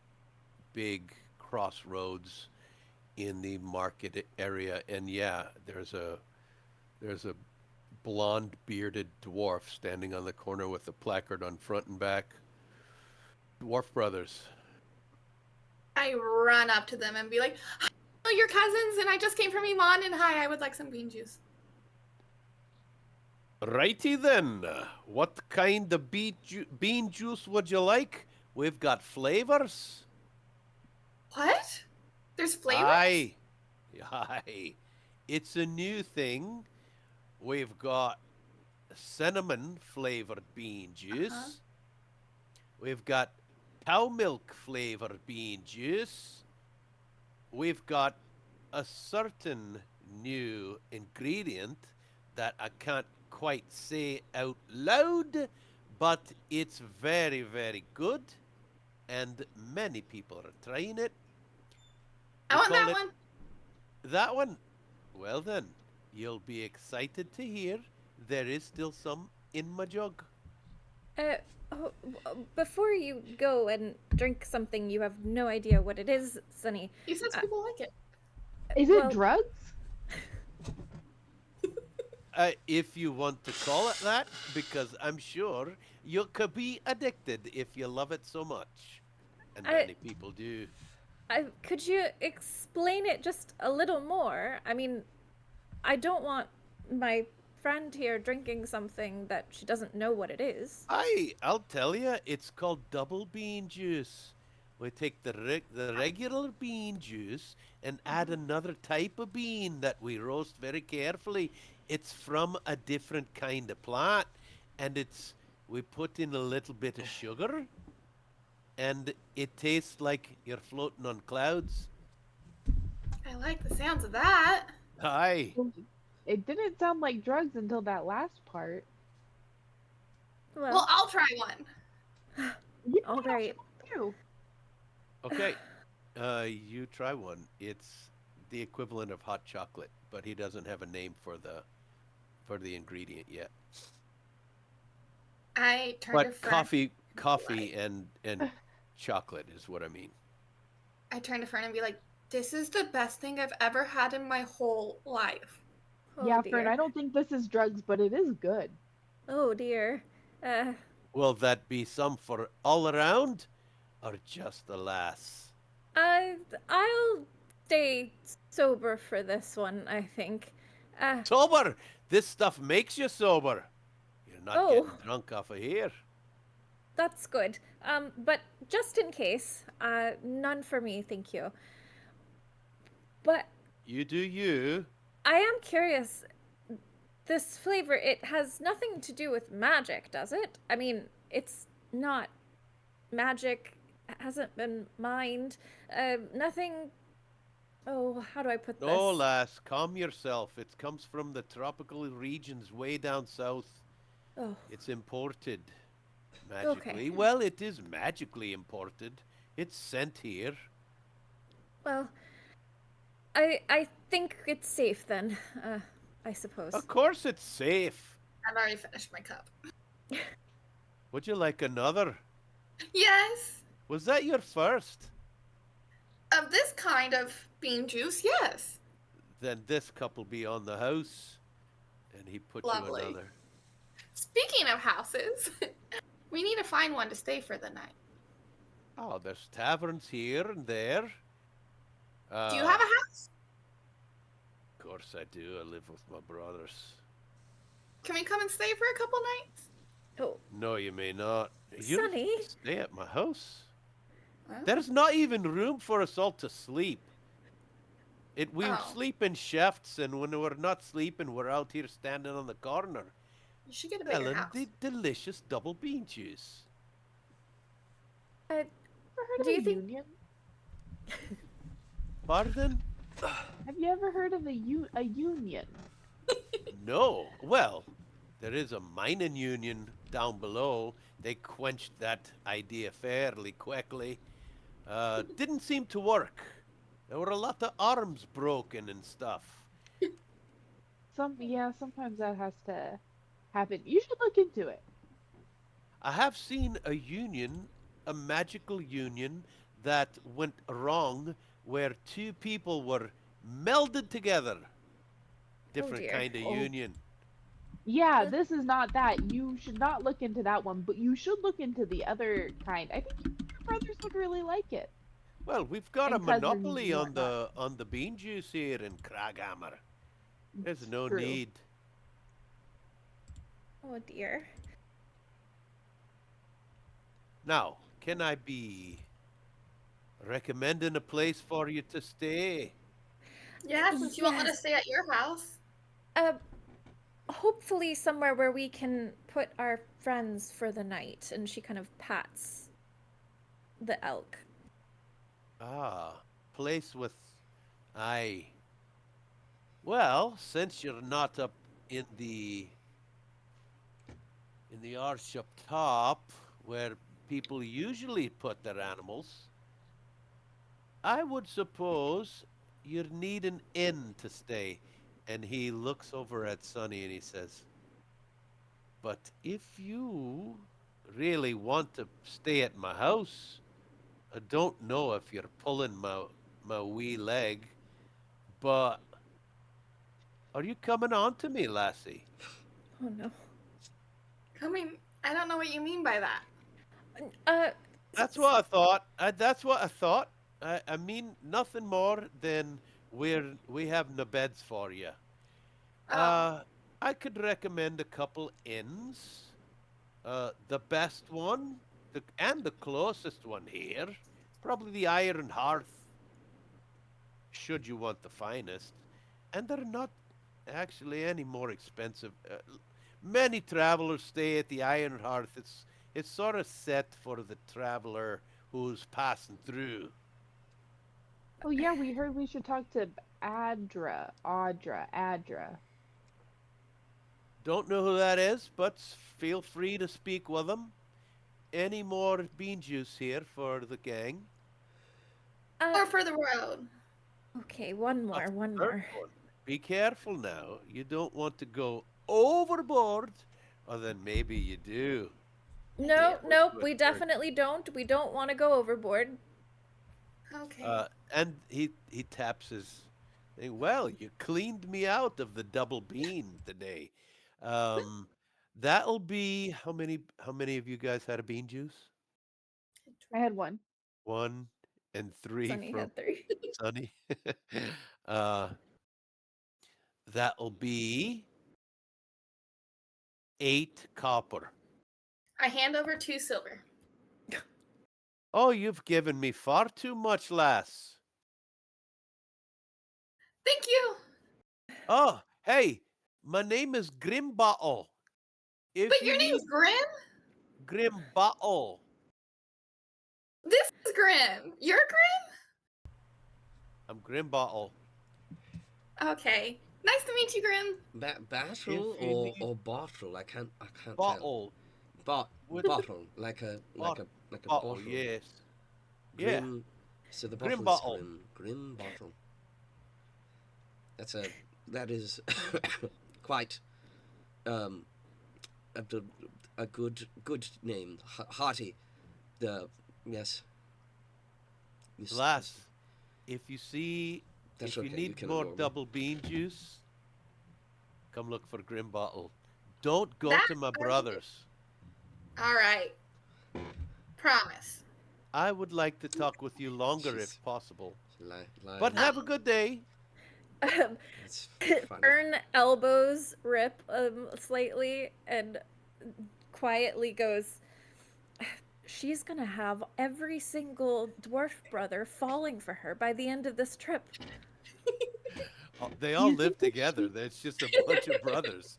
big crossroads in the market area, and yeah, there's a blonde bearded dwarf standing on the corner with a placard on front and back. Dwarf Brothers. I run up to them and be like, "Oh, your cousins, and I just came from Iman, and hi, I would like some bean juice." Righty then. What kind of bean juice would you like? We've got flavors. What? There's flavors? Aye. It's a new thing. We've got cinnamon flavored bean juice. We've got cow milk flavored bean juice. We've got a certain new ingredient that I can't quite say out loud, but it's very, very good, and many people are trying it. I want that one. That one? Well then, you'll be excited to hear there is still some in my jug. Before you go and drink something you have no idea what it is, Sunny. You said people like it. Is it drugs? If you want to call it that, because I'm sure you could be addicted if you love it so much. And many people do. Could you explain it just a little more? I mean, I don't want my friend here drinking something that she doesn't know what it is. I'll tell you, it's called double bean juice. We take the regular bean juice and add another type of bean that we roast very carefully. It's from a different kind of plant, and we put in a little bit of sugar, and it tastes like you're floating on clouds. I like the sounds of that. Aye. It didn't sound like drugs until that last part. Well, I'll try one. All right. Okay. You try one. It's the equivalent of hot chocolate, but he doesn't have a name for the ingredient yet. I turn to Fern. Coffee and chocolate is what I mean. I turn to Fern and be like, "This is the best thing I've ever had in my whole life." Oh, yeah, dear. Fern, I don't think this is drugs, but it is good. Oh dear. Will that be some for all around, or just the lass? I'll stay sober for this one, I think. Sober? This stuff makes you sober. You're not getting drunk off of here. That's good. But just in case, none for me, thank you. But you do you. I am curious. This flavor, it has nothing to do with magic, does it? I mean, it's not magic. Hasn't been mined. Nothing. Oh, how do I put this? Oh, lass, calm yourself. It comes from the tropical regions way down south. Oh. It's imported magically. Okay. Well, it is magically imported. It's sent here. Well, I think it's safe then. I suppose. Of course it's safe. I've already finished my cup. Would you like another? Yes. Was that your first? Of this kind of bean juice, yes. Then this cup will be on the house. And he put Lovely. you another. Speaking of houses, We need to find one to stay for the night. Oh, there's taverns here and there. Do you have a house? Of course I do. I live with my brothers. Can we come and stay for a couple nights? Oh, No, you may not. You Sonny. stay at my house. Huh? There's not even room for us all to sleep. We Oh. sleep in shifts, and when we're not sleeping, we're out here standing on the corner, You should get a bigger selling house. the delicious double bean juice. uh, Ever heard of Do you a think- union? Pardon? Have you ever heard of a union? No. Well, there is a mining union down below. They quenched that idea fairly quickly. Didn't seem to work. There were a lot of arms broken and stuff. Sometimes that has to happen. You should look into it. I have seen a union, a magical union, that went wrong where two people were melded together. Different dear. kind of Oh. union. Yeah, this is not that. You should not look into that one, but you should look into the other kind. I think your brothers would really like it. Well, we've got a And cousins monopoly and on the whatnot. bean juice here in Kraghammer. There's It's no true. need. oh dear. Now, can I be recommending a place for you to stay? Yeah, since you won't let Yes. us stay at your house. Hopefully somewhere where we can put our friends for the night. And she kind of pats the elk. Ah, place with... Aye. Well, since you're not up in the arch up top, where people usually put their animals, I would suppose you'd need an inn to stay. And he looks over at Sonny and he says, but if you really want to stay at my house, I don't know if you're pulling my wee leg, but are you coming on to me, lassie? Oh no. I mean, I don't know what you mean by that. That's what I thought. That's what I thought. I mean nothing more than we have no beds for you. Oh. I could recommend a couple inns. The best one, and the closest one here, probably the Iron Hearth, should you want the finest. And they're not actually any more expensive. Many travelers stay at the Iron Hearth. It's sort of set for the traveler who's passing through. Oh yeah, we heard we should talk to Adra. Don't know who that is, but feel free to speak with them. Any more bean juice here for the gang? Or for the road. Okay, one more, That's one the more. third one. Be careful now. You don't want to go overboard, or then maybe you do. No, Yeah. nope, With we her. definitely don't. We don't want to go overboard. Okay. And he taps his thing. Well, you cleaned me out of the double bean today. That'll be how many of you guys had a bean juice? I had one. 1 and 3 Sunny from had 3. Sunny. That'll be 8 copper. I hand over 2 silver. Oh, you've given me far too much, lass. Thank you. Oh, hey, my name is Grimbottle. If But you your name's need Grim? Grimbottle. This is Grim. You're Grim? I'm Grimbottle. Okay. Nice to meet you, Grim. Battle If you or need- or bottle? I can't tell. Bottle. With- Bottle like a Bottle, bottle. yes. Yeah. Grim. So the Grim bottle is bottle. Grim bottle. That is quite a good name. Hearty. Yes. Lass, if you see, That's if you okay, you need can more ignore me. double bean juice, come look for Grimbottle. Don't go That to my I- brothers. All right. Promise. I would like to talk with you longer She's if possible. lying. But have a good day. That's funny. Fern elbows Rip slightly and quietly goes, she's gonna have every single dwarf brother falling for her by the end of this trip. They Do all you live think if together. she There's just a bunch of brothers.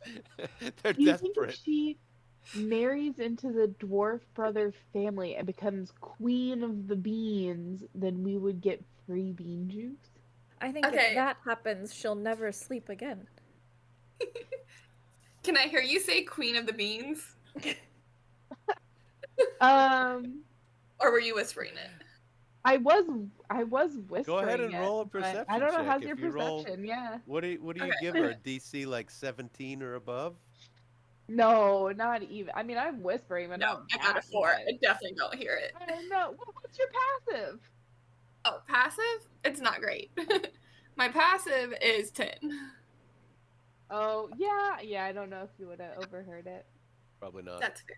They're do you think if desperate. she marries into the dwarf brother family and becomes queen of the beans, then we would get free bean juice? I think if Okay, that happens, she'll never sleep again. can I hear you say Queen of the Beans? Um, Or were you whispering it? I was I was Go ahead whispering and it, roll a but I perception don't know. check. How's your If you roll, perception? Yeah. what do Okay, you give her? okay. DC like 17 or above? No, not even. I mean, I'm whispering, but No, not I got a that 4. much. I definitely don't hear it. I don't know. What's your passive? Oh, passive? It's not great. My passive is 10. Oh, yeah, yeah. I don't know if you would have overheard it. Probably not. That's fair.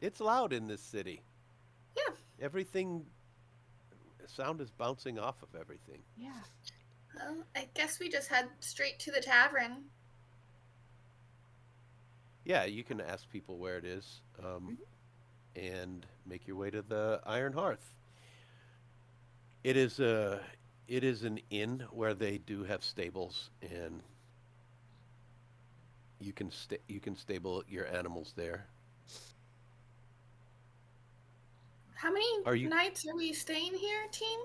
It's loud in this city. Yeah. Everything, sound is bouncing off of everything. Yeah. Well, I guess we just head straight to the tavern. Yeah, you can ask people where it is, and make your way to the Iron Hearth. It is an inn where they do have stables, and you can stable your animals there. How many Are you nights are we staying here, team?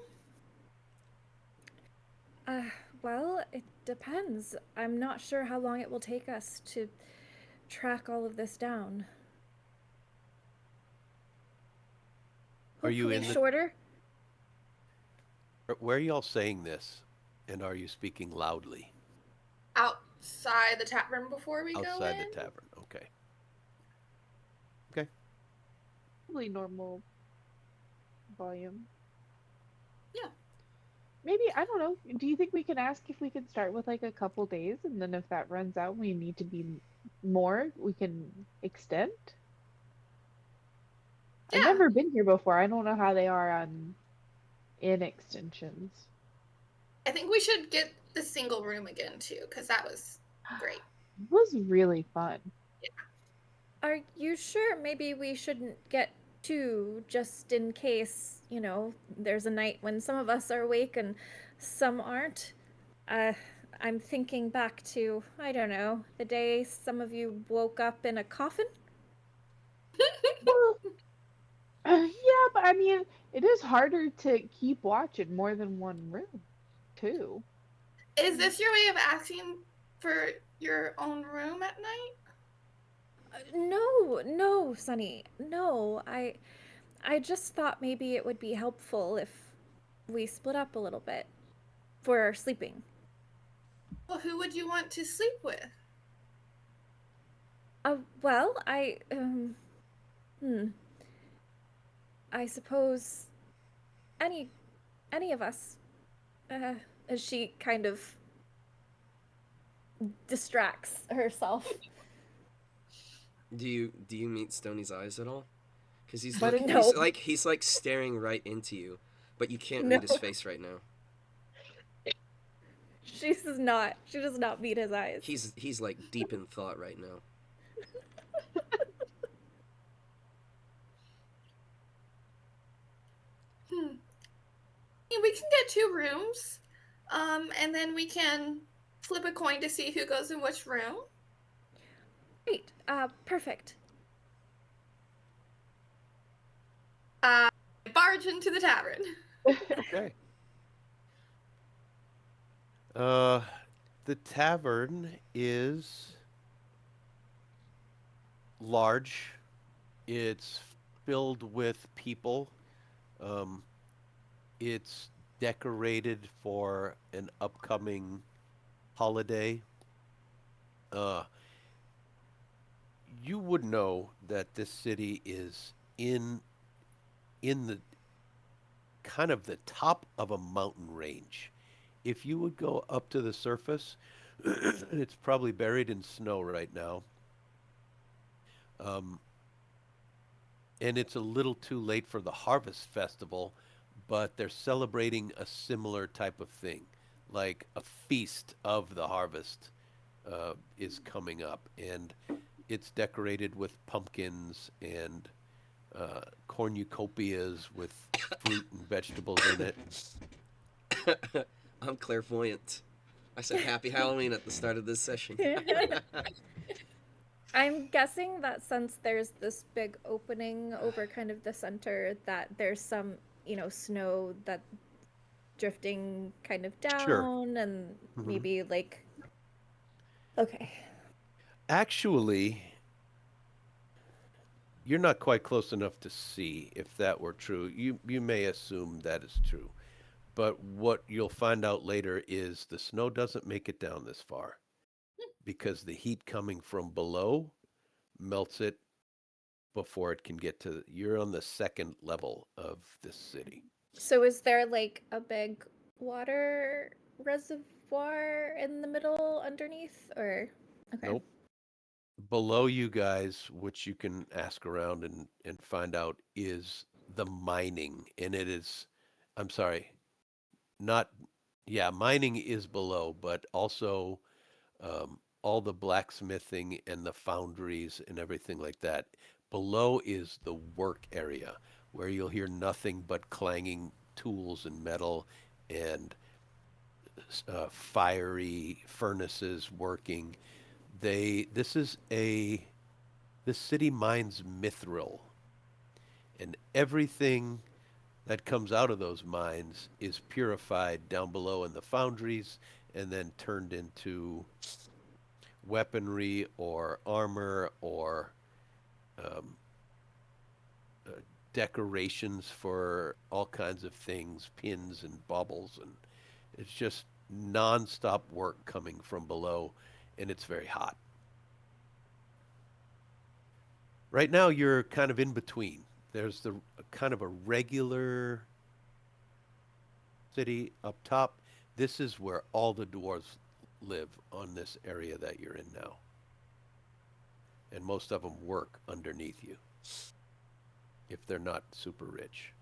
Uh, well, it depends. I'm not sure how long it will take us to track all of this down. are you Hopefully in the shorter. where are y'all saying this? And are you speaking loudly Outside the tavern before we go outside the in? tavern? Okay. Okay. Probably normal volume. Yeah. Maybe, I don't know. Do you think we can ask if we could start with like a couple days, and then if that runs out, we need to be more, we can extend? I've Yeah. never been here before. I don't know how they are on in extensions. I think we should get the single room again too, because that was great. It was really fun. Are you sure maybe we shouldn't get two just in case, there's a night when some of us are awake and some aren't? Uh, I'm thinking back to, I don't know, the day some of you woke up in a coffin? Well, yeah, but I mean, it is harder to keep watch in more than one room, too. Is this your way of asking for your own room at night? No, no, Sonny. No, I just thought maybe it would be helpful if we split up a little bit for sleeping. Well, who would you want to sleep with? Well, hmm, I suppose any any of us. As she kind of distracts herself. Do you meet Stoney's eyes at all? Because he's But looking. No. He's like staring right into you, but you can't No. read his face right now. She does not. She does not meet his eyes. He's like deep in thought right now. Hmm. Yeah, we can get 2 rooms, and then we can flip a coin to see who goes in which room. Great. Perfect. Barge into the tavern. Okay. The tavern is large. It's filled with people. Um, it's decorated for an upcoming holiday. Uh, you would know that this city is in the kind of the top of a mountain range. If you would go up to the surface, it's probably buried in snow right now. Um, and it's a little too late for the Harvest Festival, but they're celebrating a similar type of thing, like a feast of the harvest is coming up, and it's decorated with pumpkins and cornucopias with fruit and vegetables in it. I'm clairvoyant. I said Happy Halloween at the start of this session. I'm guessing that since there's this big opening over kind of the center, that there's some, snow that drifting kind of Sure. down and Mhm. maybe like. Okay. Actually, you're not quite close enough to see if that were true. You may assume that is true. But what you'll find out later is the snow doesn't make it down this far because the heat coming from below melts it before it can get to. You're on the second level of this city. So is there like a big water reservoir in the middle underneath, or okay. Nope. Below you guys, which you can ask around and find out, is the mining. And it is, I'm sorry, not, yeah, mining is below, but also all the blacksmithing and the foundries and everything like that. Below is the work area where you'll hear nothing but clanging tools and metal and fiery furnaces working. This is this city mines mithril, and everything that comes out of those mines is purified down below in the foundries and then turned into weaponry or armor or um, uh, decorations for all kinds of things, pins and baubles, and it's just nonstop work coming from below, and it's very hot. Right now, you're kind of in between. There's the kind of a regular city up top. This is where all the dwarves live on this area that you're in now. And most of them work underneath you if they're not super rich.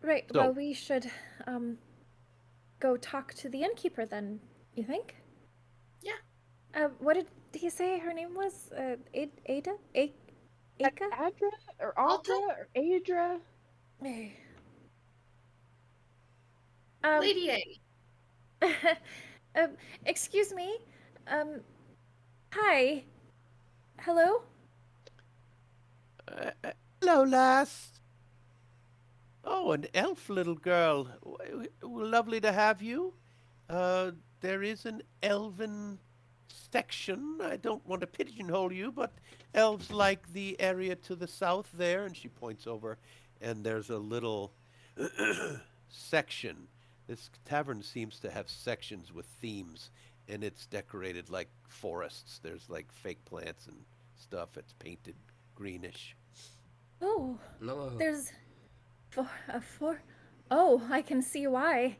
Right. So, Well, we should go talk to the innkeeper then, you think? Yeah. What did he say her name was? Ada? Aka? Adra or Alta? Aldra or Adra? Eh. Lady A. um, excuse me. Hi. Hello? hello, lass. Oh, an elf little girl. Lovely to have you. Uh, there is an elven section. I don't want to pigeonhole you, but elves like the area to the south there. And she points over, and there's a little section. This tavern seems to have sections with themes, and it's decorated like forests. There's like fake plants and stuff. It's painted greenish. Oh, No. there's four. Oh, I can see why.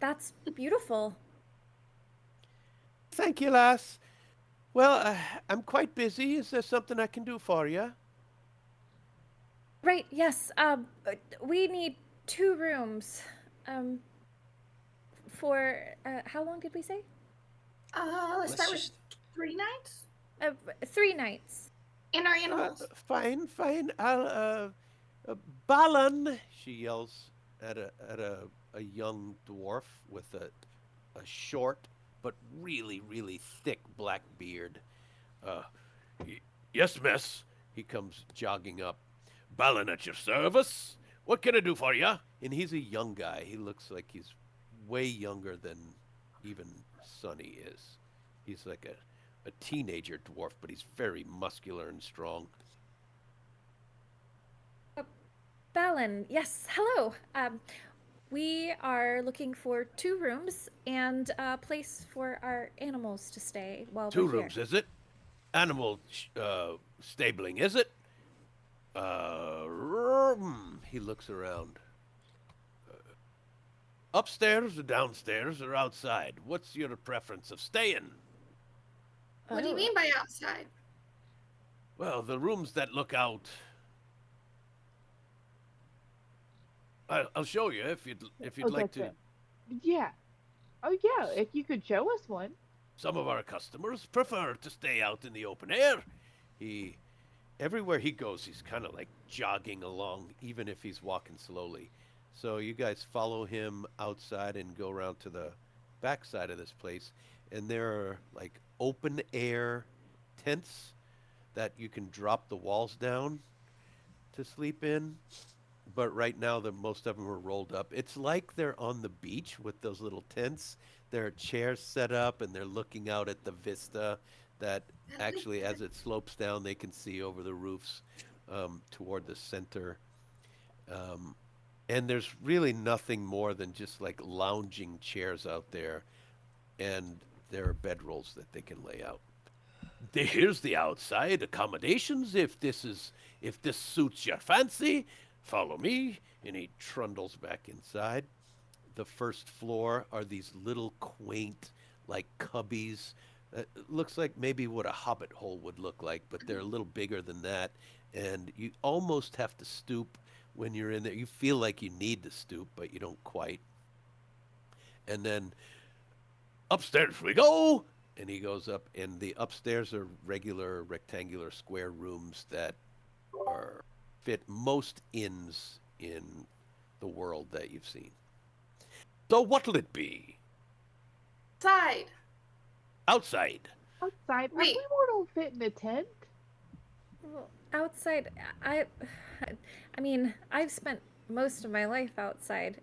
That's beautiful. Thank you, lass. Well, I'm quite busy. Is there something I can do for you? Right, yes. We need 2 rooms. Um, for how long did we say? Let's Let's start with just 3 nights. 3 nights. And our animals. Fine, fine. Balan, she yells at a young dwarf with a short but really, really thick black beard. Uh, yes, miss. He comes jogging up. Balan at your service. What can I do for you? And he's a young guy. He looks like he's way younger than even Sonny is. He's like a teenager dwarf, but he's very muscular and strong. Balin, yes, hello. We are looking for 2 rooms and a place for our animals to stay while Two we're here. rooms, is it? Animal stabling, is it? He looks around. Upstairs or downstairs or outside? What's your preference of staying? What do you Oh. mean by outside? Well, the rooms that look out. I'll show you if you'd Oh, like that's to. it. Yeah. Oh, yeah. If you could show us one. Some of our customers prefer to stay out in the open air. He Everywhere he goes, he's kind of like jogging along, even if he's walking slowly. So you guys follow him outside and go around to the back side of this place, and there are like open air tents that you can drop the walls down to sleep in. But right now, the most of them are rolled up. It's like they're on the beach with those little tents. There are chairs set up, and they're looking out at the vista that I like actually, that. as it slopes down, they can see over the roofs toward the center. Um, and there's really nothing more than just like lounging chairs out there, and there are bedrolls that they can lay out. Here's the outside accommodations. If this suits your fancy, follow me. And he trundles back inside. The first floor are these little quaint, like cubbies. It looks like maybe what a hobbit hole would look like, but they're a little bigger than that. And you almost have to stoop when you're in there. You feel like you need to stoop, but you don't quite. And then upstairs we go. And he goes up, and the upstairs are regular rectangular square rooms that are fit most inns in the world that you've seen. So what'll it be? Outside. Outside. Outside. Wait. We won't fit in a tent. Well, outside, I mean, I've spent most of my life outside.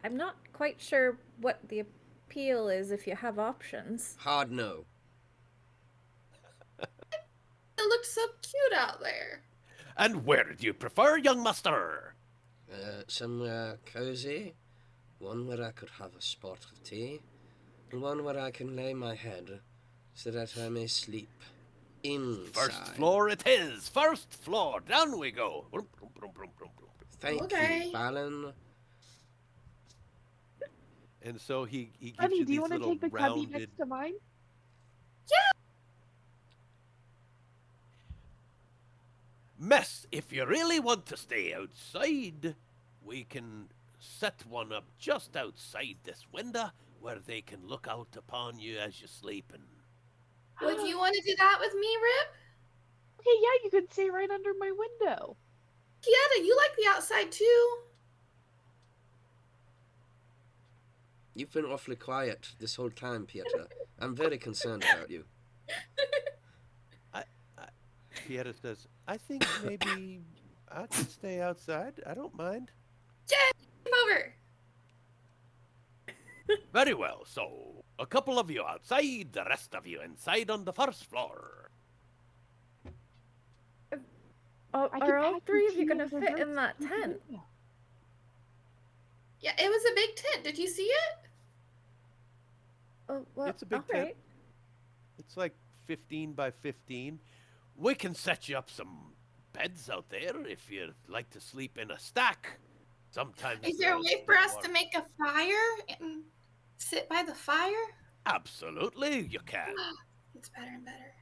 I'm not quite sure what the appeal is if you have options. Hard no. It looked so cute out there. And where do you prefer, young master? Somewhere cozy, one where I could have a spot of tea, and one where I can lay my head so that I may sleep inside. First floor it is. First floor. Down we go. Thank Okay. you, Balin. And so he gives Honey, you do you these want to little take the cubby rounded. next to mine? Mess, if you really want to stay outside, we can set one up just outside this window where they can look out upon you as you're sleeping. Would you want to do that with me, Rip? Okay, yeah, you could stay right under my window. Kieta, you like the outside too. You've been awfully quiet this whole time, Pietra. I'm very concerned about you. Pieta says, I think maybe I can stay outside. I don't mind. Come over. Very well. So, a couple of you outside, the rest of you inside on the first floor. Are I can all pack three the of you tea gonna and fit desserts in that through the tent? window. Yeah, it was a big tent. Did you see it? Oh, well, It's a big all tent. right. It's like 15 by 15. We can set you up some beds out there if you'd like to sleep in a stack. Sometimes. Is there a those way for us warm. to make a fire and sit by the fire? Absolutely, you can. It's better and better.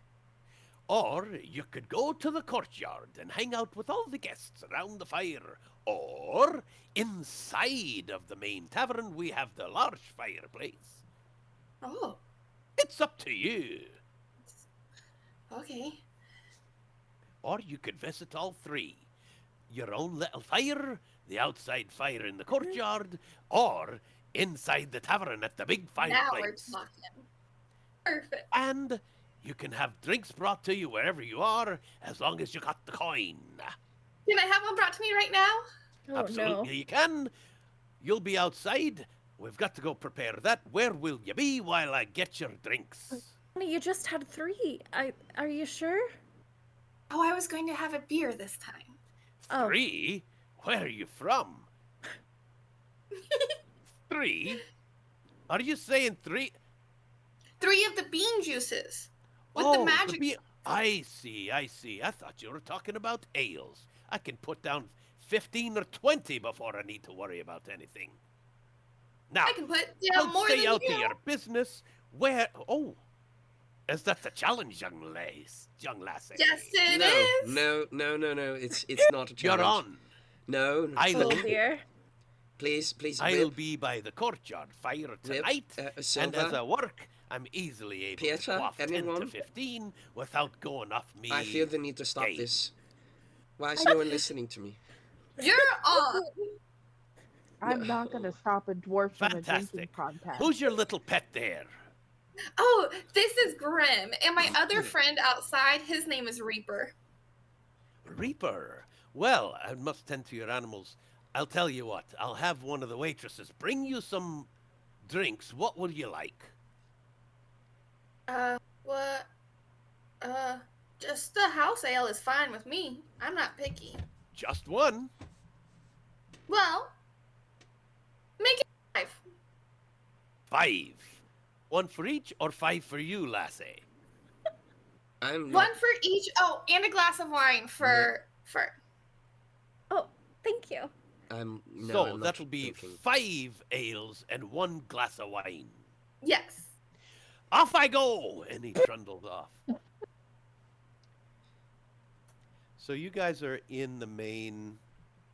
Or you could go to the courtyard and hang out with all the guests around the fire. Or inside of the main tavern, we have the large fireplace. Oh, It's up to you. okay. Or you could visit all three. Your own little fire, the outside fire in the courtyard, or inside the tavern at the big Now we're fireplace. talking. Perfect. And you can have drinks brought to you wherever you are, as long as you got the coin. Can I have one brought to me right now? Oh Absolutely, no. you can. You'll be outside. We've got to go prepare that. Where will you be while I get your drinks? Honey, you just had 3. Are you sure? Oh, I was going to have a beer this time. Oh. 3? Where are you from? 3? Are you saying 3? 3 of the bean juices with Oh, the magic. I see. I thought you were talking about ales. I can put down 15 or 20 before I need to worry about anything. Now, I can put down don't more stay than out you. of your business. Where? Oh, Is that the challenge, young lassie? Yes, it is. No. It's not a You're challenge. on. No, I'll, Oh dear. please, I'll Whip, be by the courtyard fire Whip, tonight, and as Silva, a work, I'm easily able to Pieter, quaff 10 to anyone? 15 without going off me. I feel the need to stop game. this. Why is no one listening to me? You're on. I'm not gonna stop a dwarf from a drinking Fantastic. contest. Who's your little pet there? Oh, this is Grim. And my other friend outside, his name is Reaper. Reaper. Well, I must tend to your animals. I'll tell you what, I'll have one of the waitresses bring you some drinks. What would you like? What? Just the house ale is fine with me. I'm not picky. Just one. Well, make it 5. 5. One for each or 5 for you, lassie? I'm One not. for each. Oh, and a glass of wine for. Oh, thank you. I'm no. So I'm not that'll be drinking. 5 ales and 1 glass of wine. Yes. Off I go! And he trundled off. So you guys are in the main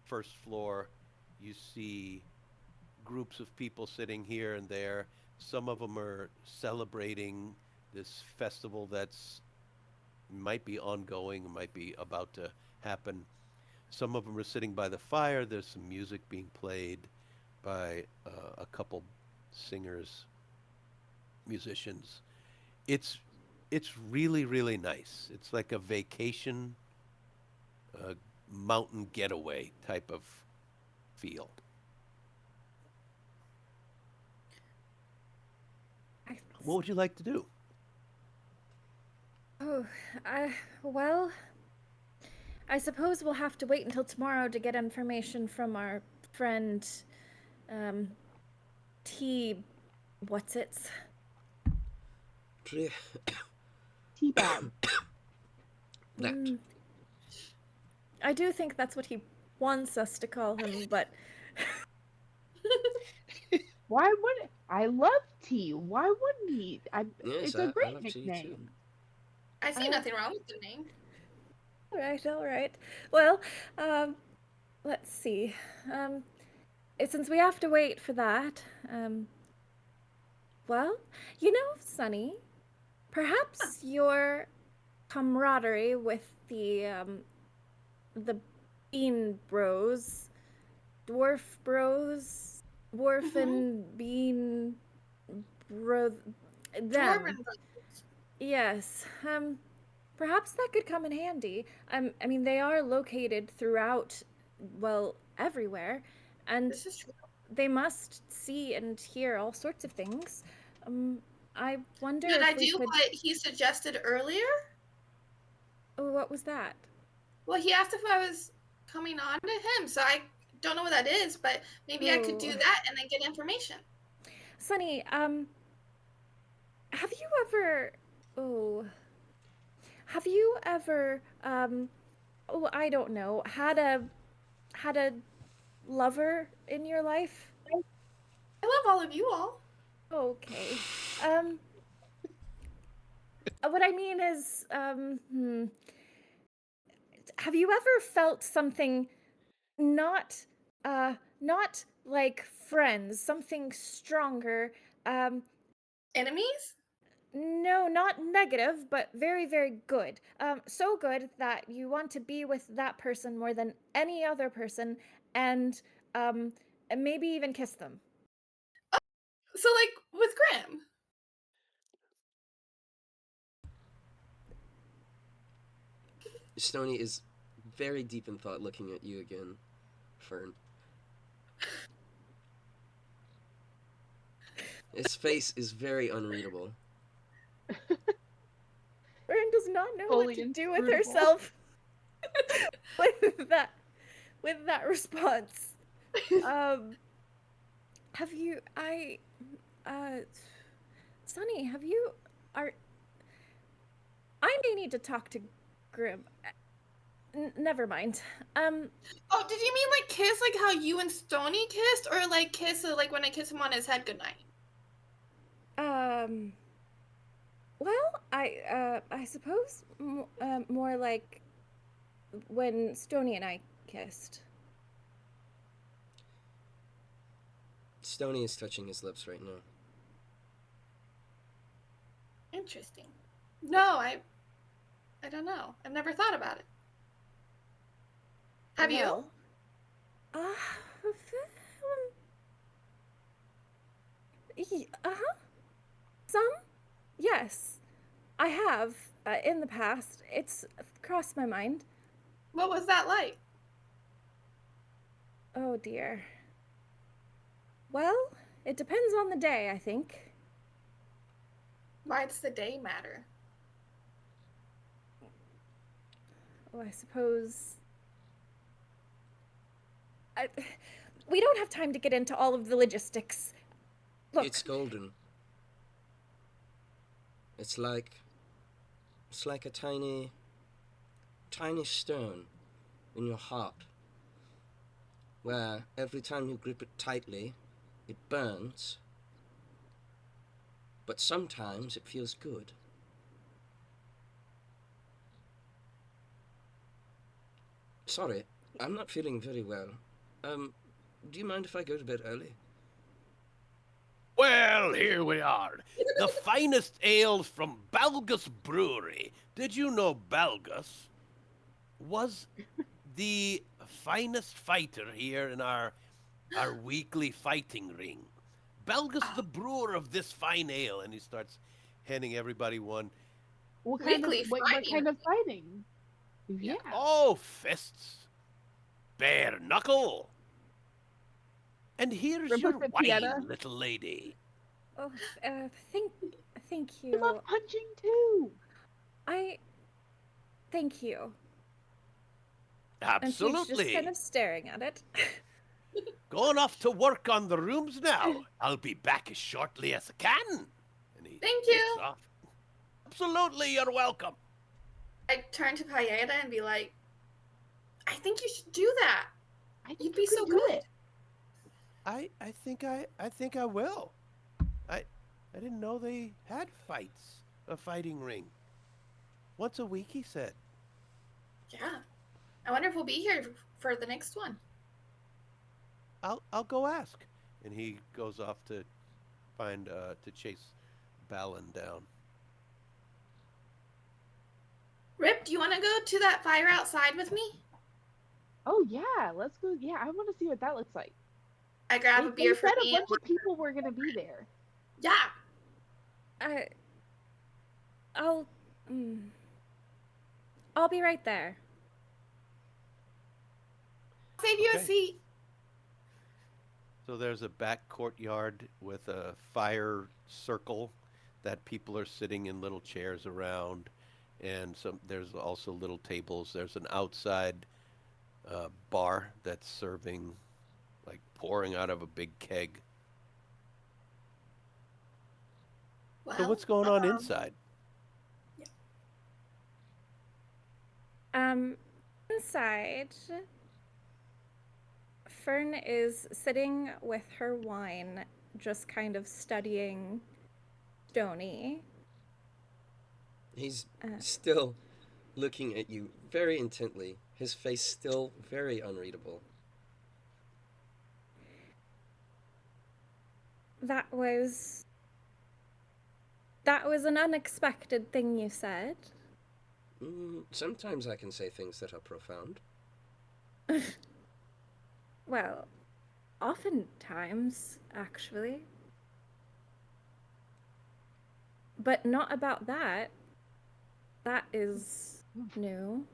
first floor. You see groups of people sitting here and there. Some of them are celebrating this festival that's might be ongoing, might be about to happen. Some of them are sitting by the fire. There's some music being played by a couple singers, musicians. It's really nice. It's like a vacation, mountain getaway type of feel. What would you like to do? Oh, well, I suppose we'll have to wait until tomorrow to get information from our friend, T. What's it? Teabag. That. I do think that's what he wants us to call him, but Why would I love tea? Why wouldn't he? Yes, It's a I great love tea too. nickname. I see nothing wrong with the name. all right. Well, let's see. Since we have to wait for that, well, Sonny, perhaps your camaraderie with the Bean Bros, Dwarf Bros, Dwarf and Bean Bro, them. Dwarven brothers. Yes. Perhaps that could come in handy. I mean, they are located throughout, well, everywhere, and This is true. they must see and hear all sorts of things. I wonder Did if I we do could. what he suggested earlier? Oh, what was that? Well, he asked if I was coming on to him, so I don't know what that is, but maybe I could do Ooh. that and then get information. Sonny, have you ever? Oh, have you ever? Oh, I don't know. Had a lover in your life? I love all of you all. Okay. What I mean is, have you ever felt something not like friends, something stronger? Enemies? No, not negative, but very, very good. So good that you want to be with that person more than any other person, and maybe even kiss them. So, like, with Grim. Stony is very deep in thought, looking at you again, Fern. His face is very unreadable. Fern does not know Fully what to do with inscrutable. herself with that response. Have you Sonny, have you I may need to talk to Grim. Never mind. Oh, did you mean like kiss like how you and Stony kissed? Or like kiss like when I kiss him on his head goodnight? Well, I suppose more like when Stony and I kissed. Stony is touching his lips right now. Interesting. No, I don't know. I've never thought about it. Have you? Well, uh-huh. Some? Yes. I have, in the past. It's crossed my mind. What was that like? Oh dear. Well, it depends on the day, I think. Why does the day matter? Oh, I suppose. We don't have time to get into all of the logistics. Look, It's golden. It's like a tiny stone in your heart, where every time you grip it tightly, it burns, but sometimes it feels good. Sorry, I'm not feeling very well. Do you mind if I go to bed early? Well, here we are. The finest ales from Balgus Brewery. Did you know Balgus was the finest fighter here in our weekly fighting ring? Balgus, the brewer of this fine ale, and he starts handing everybody one. What kind of Weekly what fighting. kind of fighting? Yeah. Oh, fists, bare knuckle. And here's Rip your with the wine, pieta. little lady. oh, thank I you. love punching too. Thank you. Absolutely. And she's just kind of staring at it. Going off to work on the rooms now. I'll be back as shortly as I can. And he Thank takes you. off. Absolutely, you're welcome. I turn to Payeta and be like, I think you should do that. I think You'd be you could so do good. it. I think I will. I didn't know they had fights, a fighting ring. Once a week, he said. Yeah. I wonder if we'll be here for the next one. I'll go ask. And he goes off to find to chase Balin down. Rip, do you want to go to that fire outside with me? Oh yeah, let's go. Yeah, I want to see what that looks like. I grab a They beer for said me. a bunch of people were gonna be there. Yeah. I'll I'll be right there. Save you a Okay. seat. So there's a back courtyard with a fire circle that people are sitting in little chairs around, and there's also little tables. There's an outside bar that's serving, like pouring out of a big keg. Well, So what's going on inside? Inside, Fern is sitting with her wine, just kind of studying Stony. He's still looking at you very intently, his face still very unreadable. That was an unexpected thing you said. Sometimes I can say things that are profound. Well, oftentimes, actually. But not about that. That is new.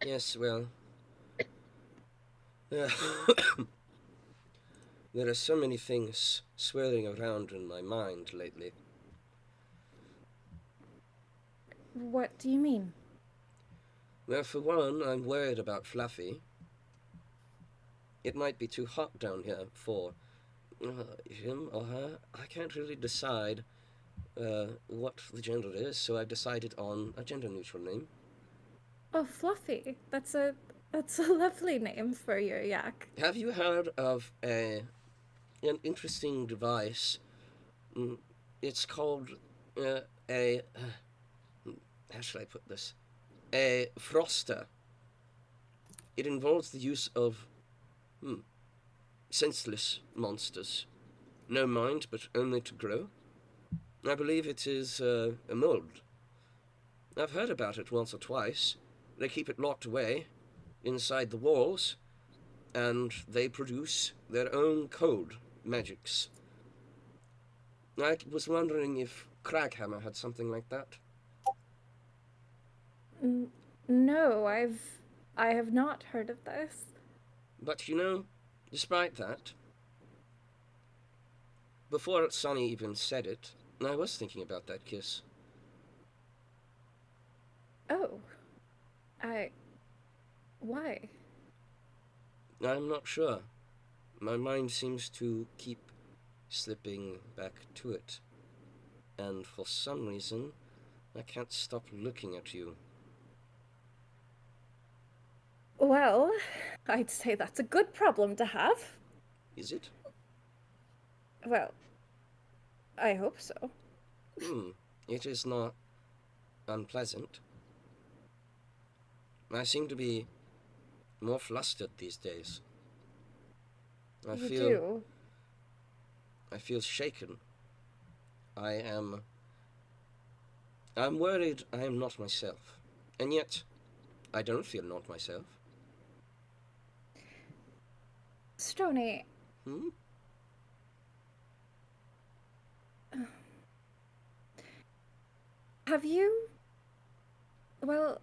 Yes, well... there are so many things swirling around in my mind lately. What do you mean? Well, for one, I'm worried about Fluffy. It might be too hot down here for him or her. I can't really decide what the gender is, so I've decided on a gender-neutral name. Oh, Fluffy. That's a lovely name for your yak. Have you heard of an interesting device It's called a. How should I put this? A froster. It involves the use of senseless monsters. No mind, but only to grow. I believe it is a mold. I've heard about it once or twice. They keep it locked away inside the walls, and they produce their own code magics. I was wondering if Kraghammer had something like that. No, I have not heard of this. But you know, despite that, before Sonny even said it, I was thinking about that kiss. Oh. Why? I'm not sure. My mind seems to keep slipping back to it. And for some reason, I can't stop looking at you. Well, I'd say that's a good problem to have. Is it? Well, I hope so. It is not unpleasant. I seem to be more flustered these days. I feel shaken. I'm worried I am not myself. And yet, I don't feel not myself. Stony. Have you... Well...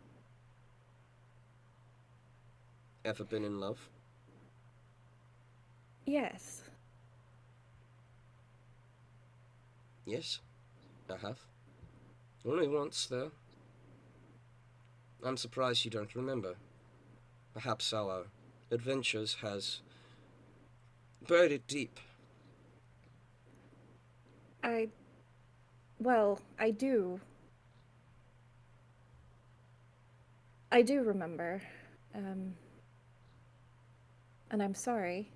Ever been in love? Yes. Yes, I have. Only once, though. I'm surprised you don't remember. Perhaps our adventures has buried it deep. Well, I do. I do remember. And I'm sorry.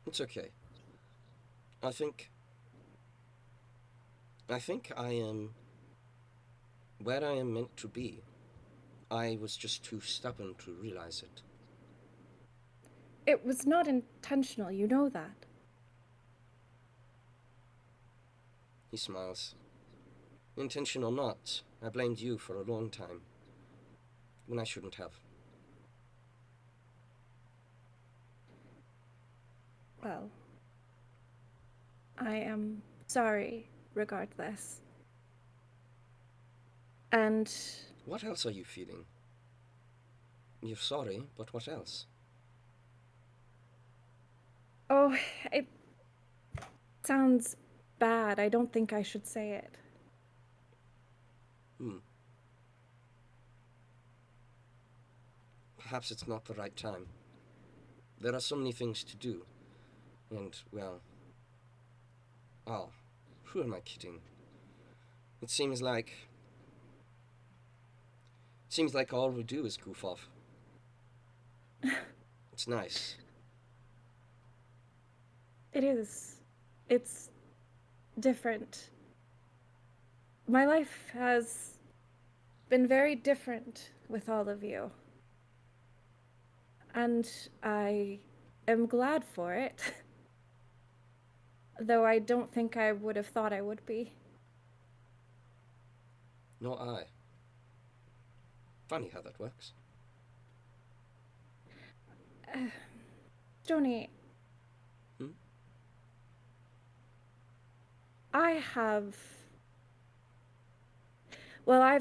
It's okay. I think I am where I am meant to be. I was just too stubborn to realize it. It was not intentional, you know that. He smiles. Intention or not, I blamed you for a long time. When I shouldn't have. Well, I am sorry regardless. And... What else are you feeling? You're sorry, but what else? Oh, it sounds bad. I don't think I should say it. Perhaps it's not the right time. There are so many things to do. And, well... Oh, who am I kidding? It seems like all we do is goof off. It's nice. It is. It's different. My life has been very different with all of you. And I am glad for it. Though I don't think I would have thought I would be. Nor I. Funny how that works. Joni. I've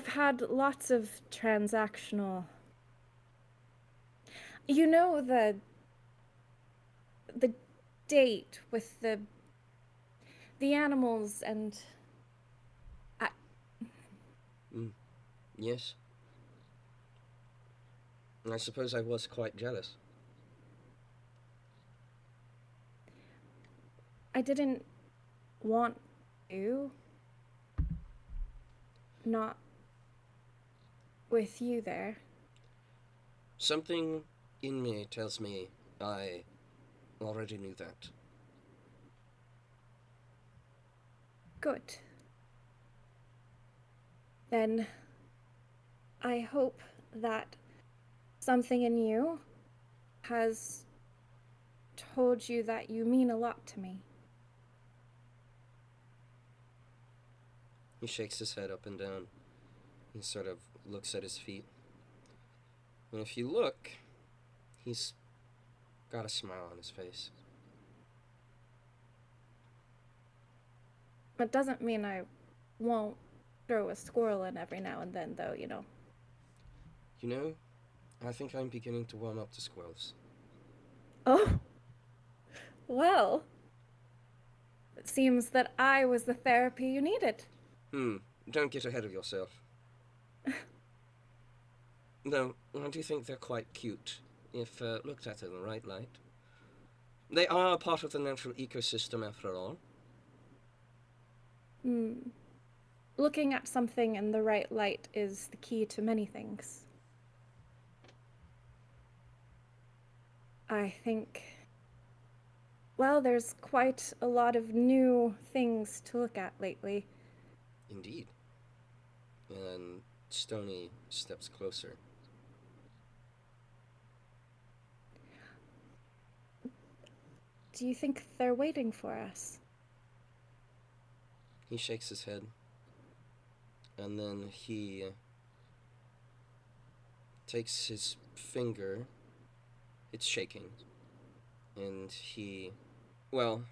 had lots of transactional... You know the date with the animals and... Yes. I suppose I was quite jealous. I didn't want to. Not with you there. Something in me tells me I already knew that. Good. Then I hope that something in you has told you that you mean a lot to me. He shakes his head up and down. He sort of looks at his feet. And if you look, he's got a smile on his face. It doesn't mean I won't throw a squirrel in every now and then, though, you know. You know, I think I'm beginning to warm up to squirrels. Oh, well, it seems that I was the therapy you needed. Don't get ahead of yourself. No, I do think they're quite cute, if looked at in the right light. They are a part of the natural ecosystem, after all. Looking at something in the right light is the key to many things. I think, well, there's quite a lot of new things to look at lately. Indeed. And Stony steps closer. Do you think they're waiting for us? He shakes his head. And then he takes his finger. It's shaking. And he... Well...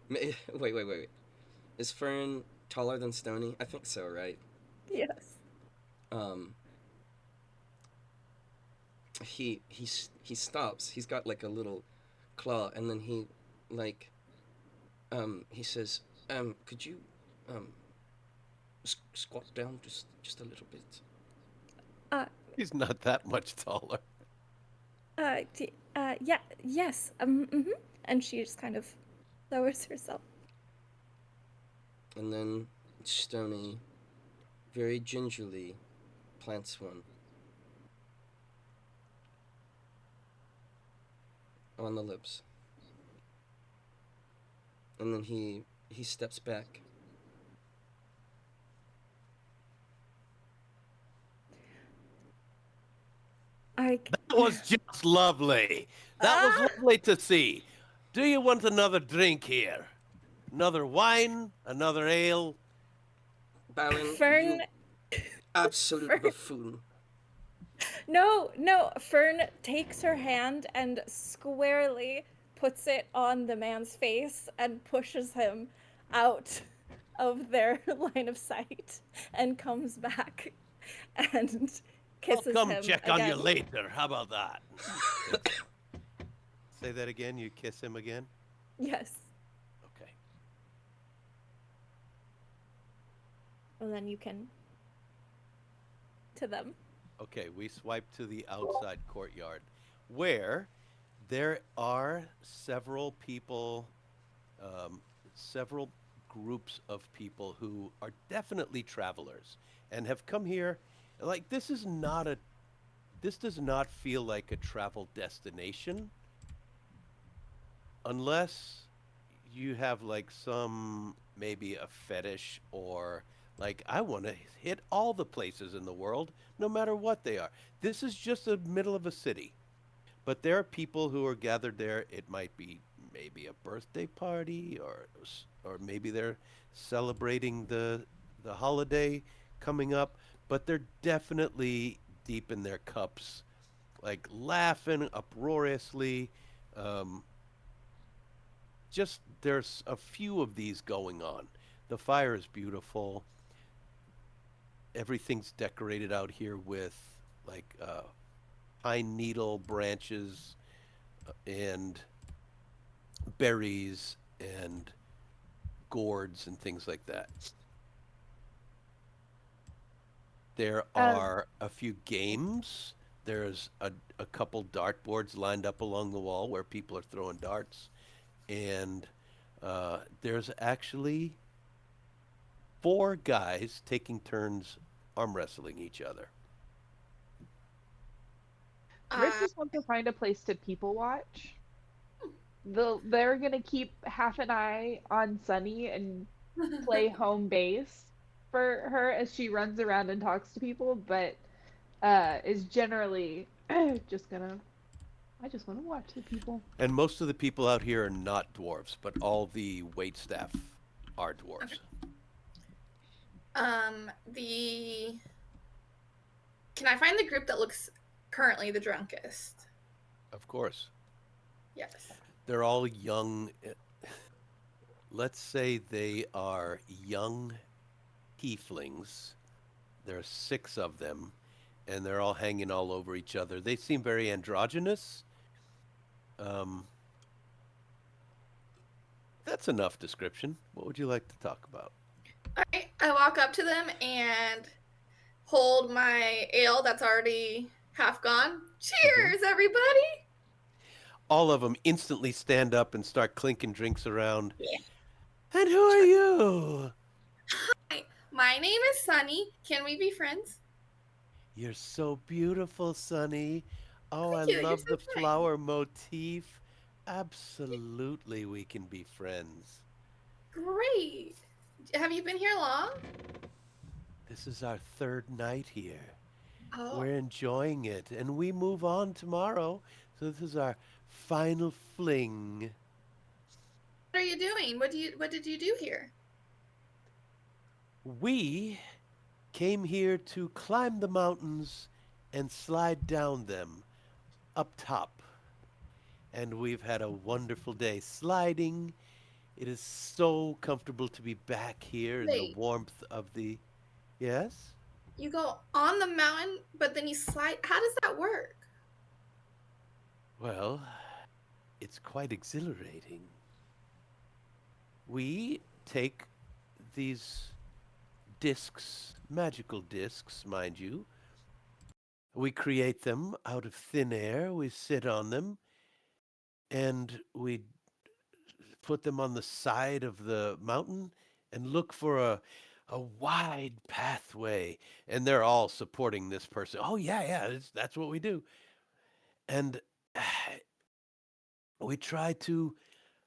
wait. Is Fern taller than Stony? I think so, right? Yes. He stops. He's got like a little claw, and then he says, could you squat down just a little bit? He's not that much taller. Yeah, yes. And she just kind of lowers herself. And then Stony very gingerly plants one on the lips. And then he steps back. That was just lovely. That was lovely to see. Do you want another drink here? Another wine? Another ale? Balin, Fern... you absolute buffoon. No, Fern takes her hand and squarely puts it on the man's face and pushes him out of their line of sight and comes back and kisses him. I'll come check again. on you later. How about that? Say that again. You kiss him again? Yes. Okay. And then you can to them. Okay, we swipe to the outside courtyard where there are several people, several groups of people who are definitely travelers and have come here. Like, this does not feel like a travel destination unless you have like maybe a fetish or like, I want to hit all the places in the world, no matter what they are. This is just the middle of a city. But there are people who are gathered there. It might be maybe a birthday party or maybe they're celebrating the holiday coming up. But they're definitely deep in their cups, like laughing uproariously. Just there's a few of these going on. The fire is beautiful. Everything's decorated out here with like pine needle branches and berries and gourds and things like that. There are a few games. There's a couple dartboards lined up along the wall where people are throwing darts. And there's actually 4 guys taking turns arm wrestling each other. Rip just wants to find a place to people watch. They're gonna keep half an eye on Sunny and play home base for her as she runs around and talks to people, but is generally just gonna. I just want to watch the people. And most of the people out here are not dwarves, but all the wait staff are dwarves. The can I find the group that looks currently the drunkest? Of course. Yes. They're all young. Let's say they are young tieflings. There are 6 of them, and they're all hanging all over each other. They seem very androgynous. That's enough description. What would you like to talk about? All right. I walk up to them and hold my ale that's already half gone. Cheers, everybody! All of them instantly stand up and start clinking drinks around. Yeah. And who are you? Hi, my name is Sunny. Can we be friends? You're so beautiful, Sunny. Oh, I Thank you. You're love so the kind. flower motif. Absolutely, we can be friends. Great. Have you been here long? This is our 3rd night here. Oh. We're enjoying it, and we move on tomorrow. So this is our final fling. What are you doing? What did you do here? We came here to climb the mountains and slide down them up top. And we've had a wonderful day sliding. It is so comfortable to be back here in the Wait. warmth of the... Yes? You go on the mountain, but then you slide. How does that work? Well, it's quite exhilarating. We take these discs, magical discs, mind you. We create them out of thin air. We sit on them, and we put them on the side of the mountain and look for a wide pathway. And they're all supporting this person. Oh, yeah, that's what we do. And we try to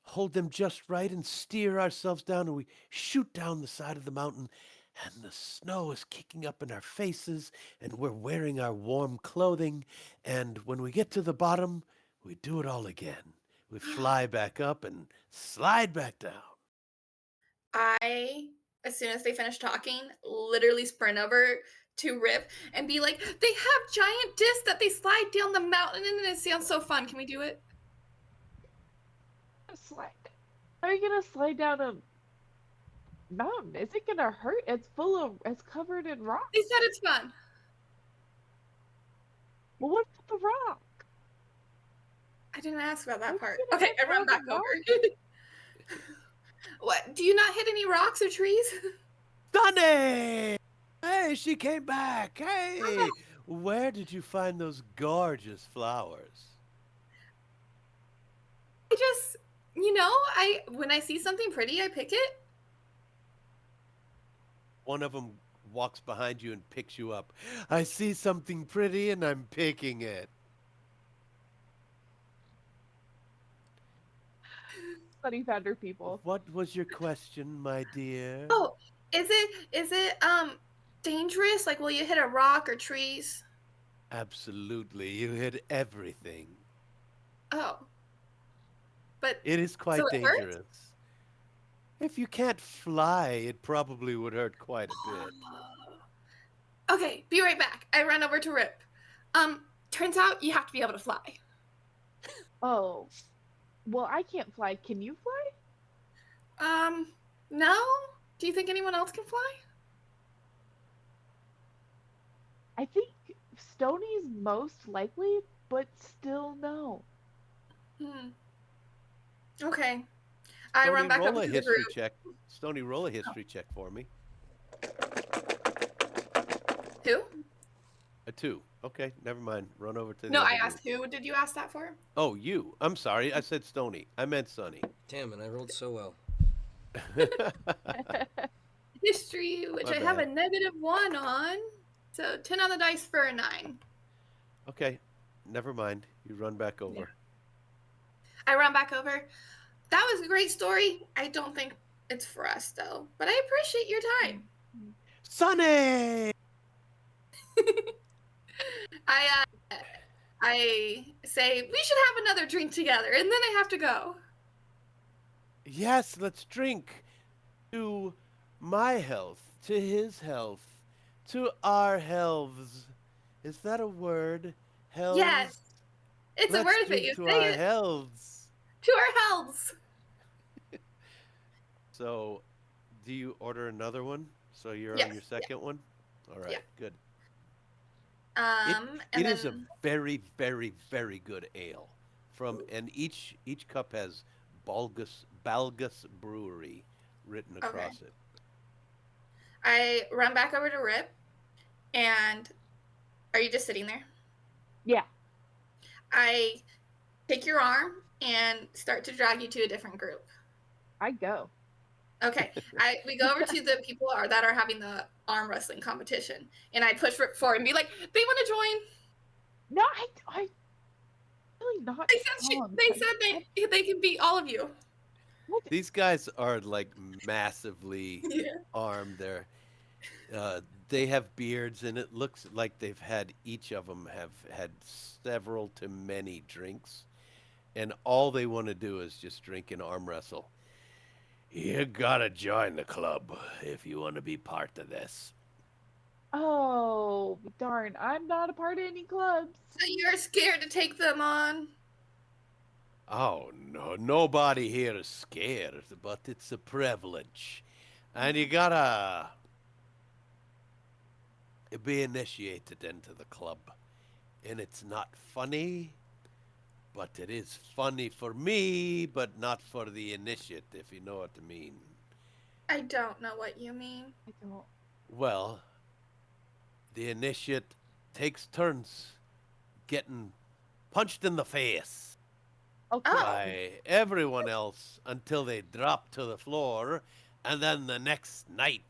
hold them just right and steer ourselves down, and we shoot down the side of the mountain, and the snow is kicking up in our faces, and we're wearing our warm clothing, and when we get to the bottom, we do it all again. We fly back up and slide back down. I, as soon as they finish talking, literally sprint over to Rip and be like, they have giant discs that they slide down the mountain and it sounds so fun. Can we do it? Slide. How are you gonna slide down a mountain? Is it gonna hurt? It's covered in rocks. They said it's fun. Well, what's the rock? I didn't ask about that What's part. gonna Okay, I hit run on back the over. rock? What? Do you not hit any rocks or trees? Sunny! Hey, she came back. Hey, where did you find those gorgeous flowers? I just, when I see something pretty, I pick it. One of them walks behind you and picks you up. I see something pretty and I'm picking it. Sunny found her people. What was your question, my dear? Oh, is it dangerous? Like, will you hit a rock or trees? Absolutely. You hit everything. Oh. But It is quite so it hurts? dangerous. If you can't fly, it probably would hurt quite a bit. Okay, be right back. I run over to Rip. Turns out you have to be able to fly. Oh. Well, I can't fly. Can you fly? No? Do you think anyone else can fly? I think Stoney's most likely, but still no. Okay. I run back up to the group. Stoney, roll a history check for me. Who? A 2. Okay, never mind. Run over to the No, other I group. asked who. Did you ask that for? Oh, you. I'm sorry. I said Stoney. I meant Sunny. Damn it, I rolled so well. History, which My I have a bad. -1 on. So 10 on the dice for a 9. Okay, never mind. You run back over. I run back over. That was a great story. I don't think it's for us though, but I appreciate your time. Sonny! I I say we should have another drink together, and then I have to go. Yes, let's drink to my health, to his health, to our healths. Is that a word? Yes, Healths? it's a Let's word, but drink you to say our it healths. to our healths. So, do you order another one? So you're on Yes. your second one? All Yeah. right, good. And It is a then very, very, very good ale. And each cup has Balgus Brewery written okay, across it. I run back over to Rip, and are you just sitting there? Yeah. I take your arm and start to drag you to a different group. I go. Okay, we go over to the people that are having the arm wrestling competition, and I push Rip forward and be like, "They want to join." No, I really not. They said they can beat all of you. What? These guys are like massively Yeah. armed. Uh, they have beards, and it looks like each of them have had several to many drinks, and all they want to do is just drink and arm wrestle. You gotta join the club if you want to be part of this. Oh, darn. I'm not a part of any clubs. So you're scared to take them on? Oh no, nobody here is scared, but it's a privilege, and you gotta be initiated into the club. And it's not funny, but it is funny for me, but not for the initiate, if you know what I mean. I don't know what you mean. I don't. Well, the initiate takes turns getting punched in the face Okay. Oh, by everyone else until they drop to the floor, and then the next night,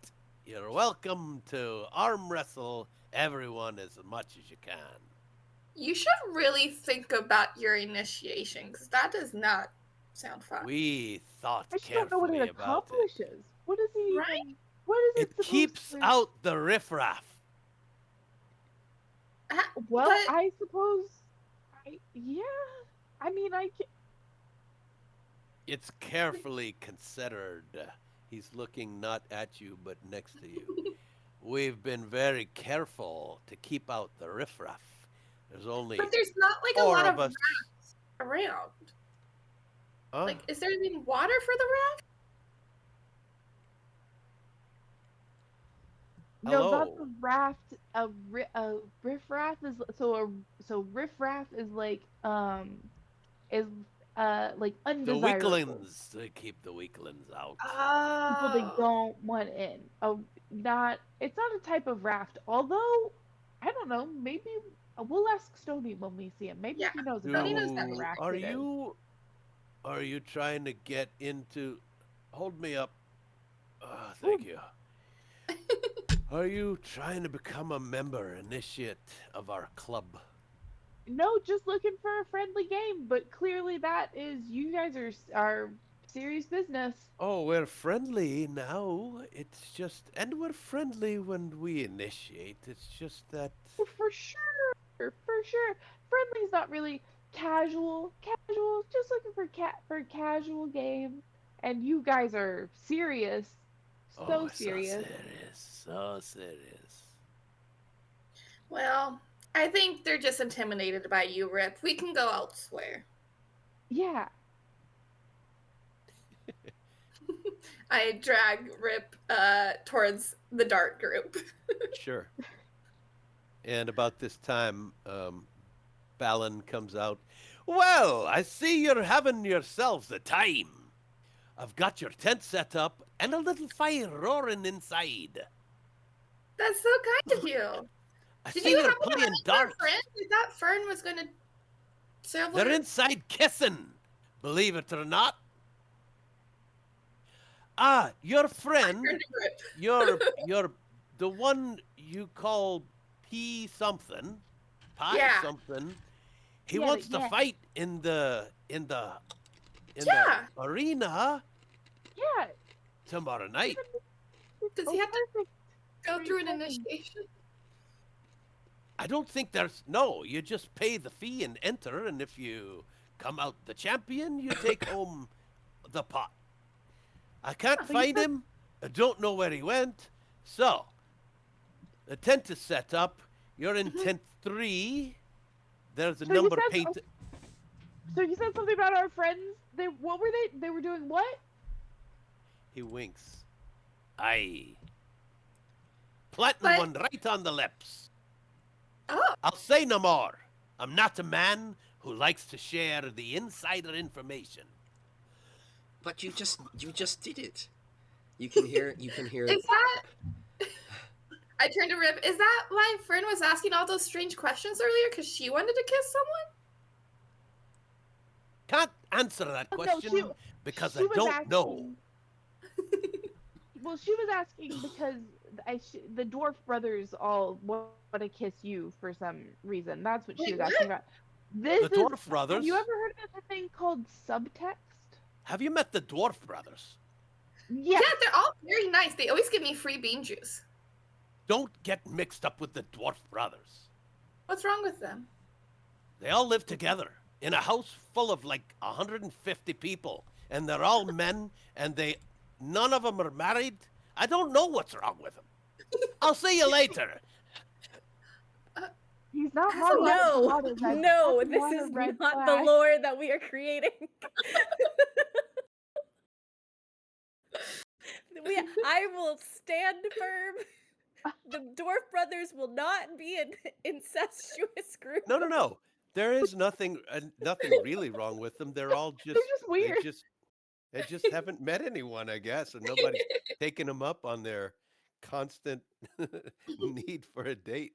you're welcome to arm wrestle everyone as much as you can. you should really think about your initiation because that does not sound fun. We thought I just don't know what it carefully about it. accomplishes. What is it Right? even? What is it It supposed keeps to? out the riffraff. Well, But I suppose. Yeah. I mean, I can. It's carefully considered. He's looking not at you, but next to you. We've been very careful to keep out the riffraff. There's only but there's not like a four lot of of us. rafts around. Huh? Like, is there any water for the raft? No, not Hello. the raft. A riffraff is so riffraff is is like The undesirable. weaklings. They keep the weaklings out. People they Oh, don't want in. Oh, not. It's not a type of raft. Although, I don't know. Maybe we'll ask Stony when we see him. Maybe yeah. he knows about Stony what knows kind that. of raft Are it is. you trying to get into? Hold me up. Ooh, Thank you. Are you trying to become a member initiate of our club? no, just looking for a friendly game. But clearly, that is you guys are serious business. Oh, we're friendly now. It's just, and we're friendly when we initiate. It's just that. Oh, for sure, for sure. Friendly's not really casual. Casual, just looking for a casual game. And you guys are serious, so Oh, so serious. serious. So serious. Well, I think they're just intimidated by you, Rip. We can go elsewhere. Yeah. I drag Rip towards the dart group. Sure. And about this time, Balin comes out. Well, I see you're having yourselves a time. I've got your tent set up and a little fire roaring inside. That's so kind of you. I Did see you you're happen to run playing into our darts. friend? I thought Fern was going to serve They're inside kissing, believe it or not. Ah, your friend, you're the one you call P something, Pie Yeah. something. He Yeah, wants to yeah. fight in the in Yeah. the arena Yeah. tomorrow night. Does Oh, he have to perfect. go Great through an timing. initiation? I don't think there's no. You just pay the fee and enter, and if you come out the champion, you take home the pot. I can't But you find said- him. I don't know where he went. So the tent is set up. You're in Mhm. tent 3. There's a So you number said- painted. So you said something about our friends. What were they? They were doing what? He winks. Aye. Planting But- one right on the lips. Oh, I'll say no more. I'm not a man who likes to share the insider information. But you just did it. You can hear is that? I turned to Rip. Is that why Fern was asking all those strange questions earlier? Because she wanted to kiss someone? Can't answer that No, question because she I was don't know. asking- Well, she was asking because the dwarf brothers all want to kiss you for some reason. That's what she Wait, was asking what? about. This The dwarf brothers? Have you ever heard of a thing called subtext? Have you met the dwarf brothers? Yes. Yeah, they're all very nice. They always give me free bean juice. Don't get mixed up with the dwarf brothers. What's wrong with them? They all live together in a house full of like 150 people, and they're all men, and none of them are married. I don't know what's wrong with them. I'll see you later. He's not That's hot. a That's No, hot as that- no, that's this not a is red not the flag. lore that we are creating. I will stand firm. The dwarf brothers will not be an incestuous group. No. There is nothing really wrong with them. They're all just just weird. They just haven't met anyone, I guess, and nobody's taking them up on their constant need for a date.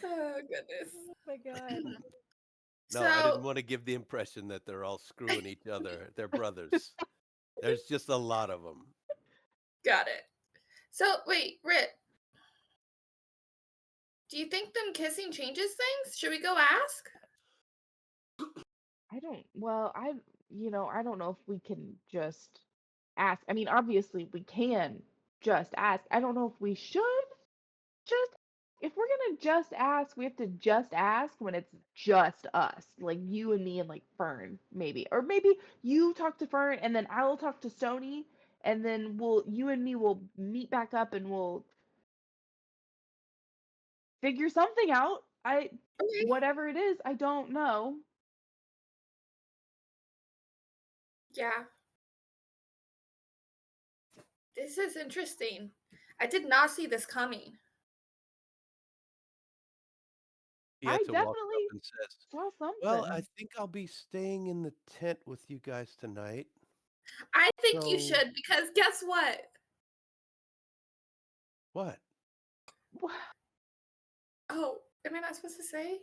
Oh, goodness. Oh my god. No, So, I didn't want to give the impression that they're all screwing each other. They're brothers. There's just a lot of them. got it. So, wait, Rip. Do you think them kissing changes things? Should we go ask? I don't. Well, I don't know if we can just ask. I mean, obviously we can just ask. I don't know if we should just. If we're gonna just ask, we have to just ask when it's just us, like you and me and like Fern, maybe, or maybe you talk to Fern and then I will talk to Stony, and then you and me will meet back up and we'll figure something out. Okay. Whatever it is, I don't know. Yeah. This is interesting. I did not see this coming. He had I to walk up definitely and says, saw something. "Well, I think I'll be staying in the tent with you guys tonight." I think you So- should because guess what? What? Oh, am I not supposed to say?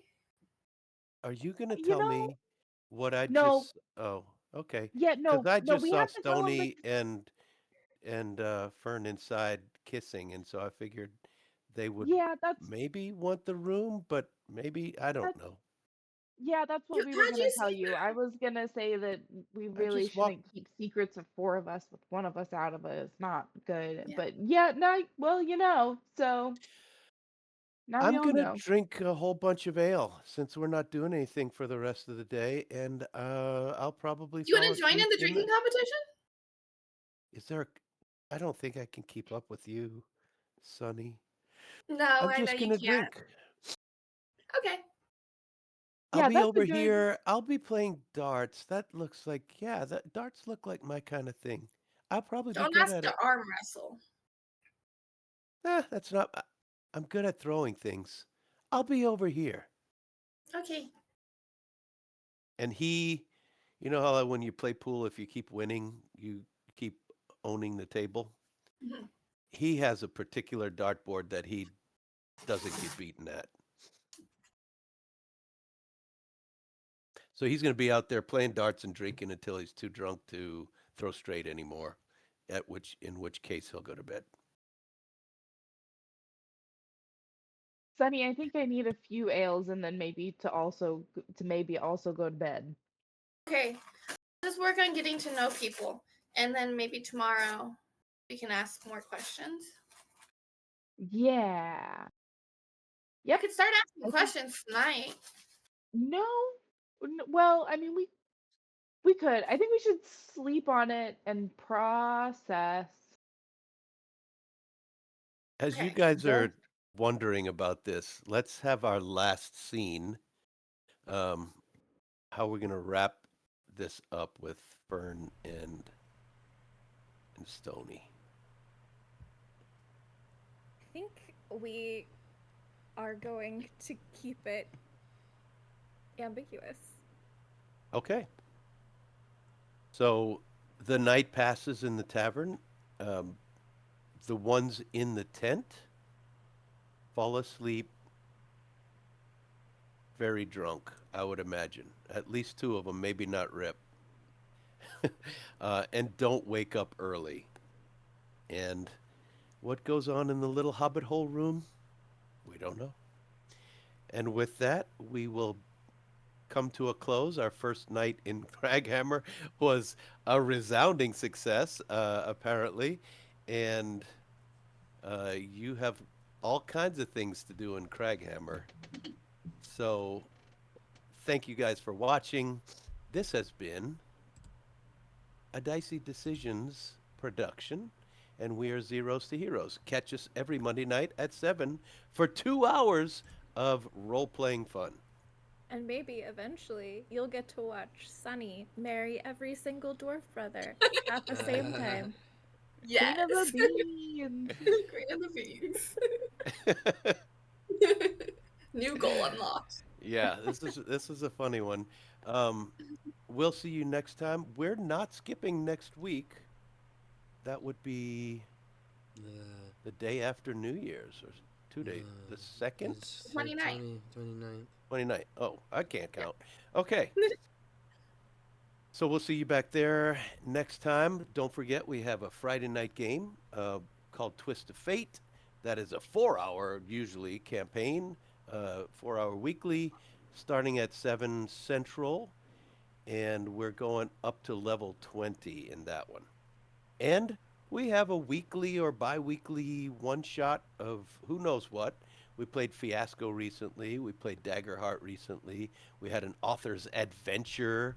Are you gonna You tell know- me what I No. just? Oh, okay. Yeah, no, Because I no, just we saw have to tell him Stony and Fern inside kissing, and so I figured they would yeah, that's maybe want the room, but maybe I don't That's- know. that's what we were How'd gonna you tell see you. I was gonna say that we really just walked- shouldn't keep secrets of 4 of us with one of us out of it. It's not good. Yeah. But yeah, no, well, so now we I'm all gonna know. drink a whole bunch of ale since we're not doing anything for the rest of the day, and I'll probably. Do you want fall to join in asleep the drinking competition? Is there? I don't think I can keep up with you, Sonny. No, I'm I know just you gonna can't. drink. Okay. Yeah, I'll be that's a over good- here. I'll be playing darts. That looks like that darts look like my kind of thing. I'll probably be Don't good ask at to it. arm wrestle. That's not. I'm good at throwing things. I'll be over here. Okay. And you know how when you play pool, if you keep winning, you keep owning the table. Mhm. He has a particular dartboard that he doesn't get beaten at. So he's going to be out there playing darts and drinking until he's too drunk to throw straight anymore. In which case he'll go to bed. Sunny, I think I need a few ales and then maybe also go to bed. Okay, just work on getting to know people, and then maybe tomorrow we can ask more questions. Yeah. I Yep. could start I asking think questions tonight. no. Well, I mean we could. I think we should sleep on it and process. As you Okay. guys Just are wondering about this, let's have our last scene. Um, how we're gonna wrap this up with Fern and Stony. I think we are going to keep it ambiguous. Okay. So the night passes in the tavern. Um, the ones in the tent fall asleep very drunk, I would imagine. At least two of them, maybe not Rip. And don't wake up early. And what goes on in the little hobbit hole room? We don't know. And with that, we will come to a close. Our first night in Kraghammer was a resounding success, apparently. And you have all kinds of things to do in Kraghammer. So thank you guys for watching. This has been a Dicey Decisions production, and we are Zeros to Heroes. Catch us every Monday night at 7 for 2 hours of role-playing fun. And maybe eventually you'll get to watch Sunny marry every single dwarf brother at the same time. Yes. Queen of the beans. Queen of the Beans. New goal unlocked. Yeah, this is a funny one. Um, we'll see you next time. We're not skipping next week. That would be the day after New Year's, or 2 days. The 2nd? It's 29th. 29th. 29th. Oh, I can't count. Okay. So we'll see you back there next time. Don't forget, we have a Friday night game called Twist of Fate. That is a 4-hour, usually, campaign, 4-hour weekly, starting at 7 Central. And we're going up to level 20 in that one. And we have a weekly or bi-weekly one-shot of who knows what. We played Fiasco recently. We played Daggerheart recently. We had an author's adventure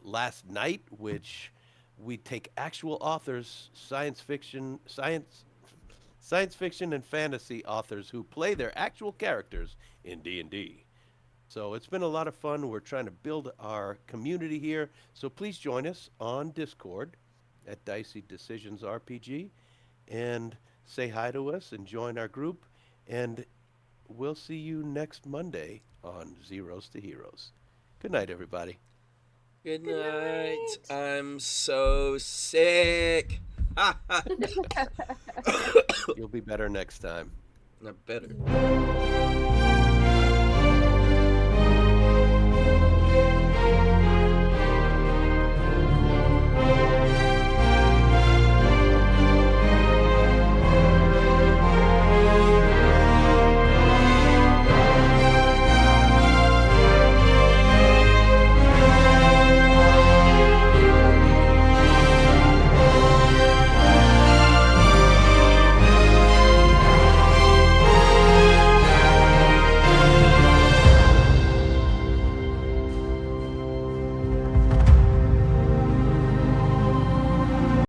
last night, which we take actual authors, science fiction and fantasy authors who play their actual characters in D&D. So it's been a lot of fun. We're trying to build our community here. So please join us on Discord at Dicey Decisions RPG and say hi to us and join our group. And we'll see you next Monday on Zeros to Heroes. Good night, everybody. Good Good night. night. I'm so sick. You'll be better next time. Not better.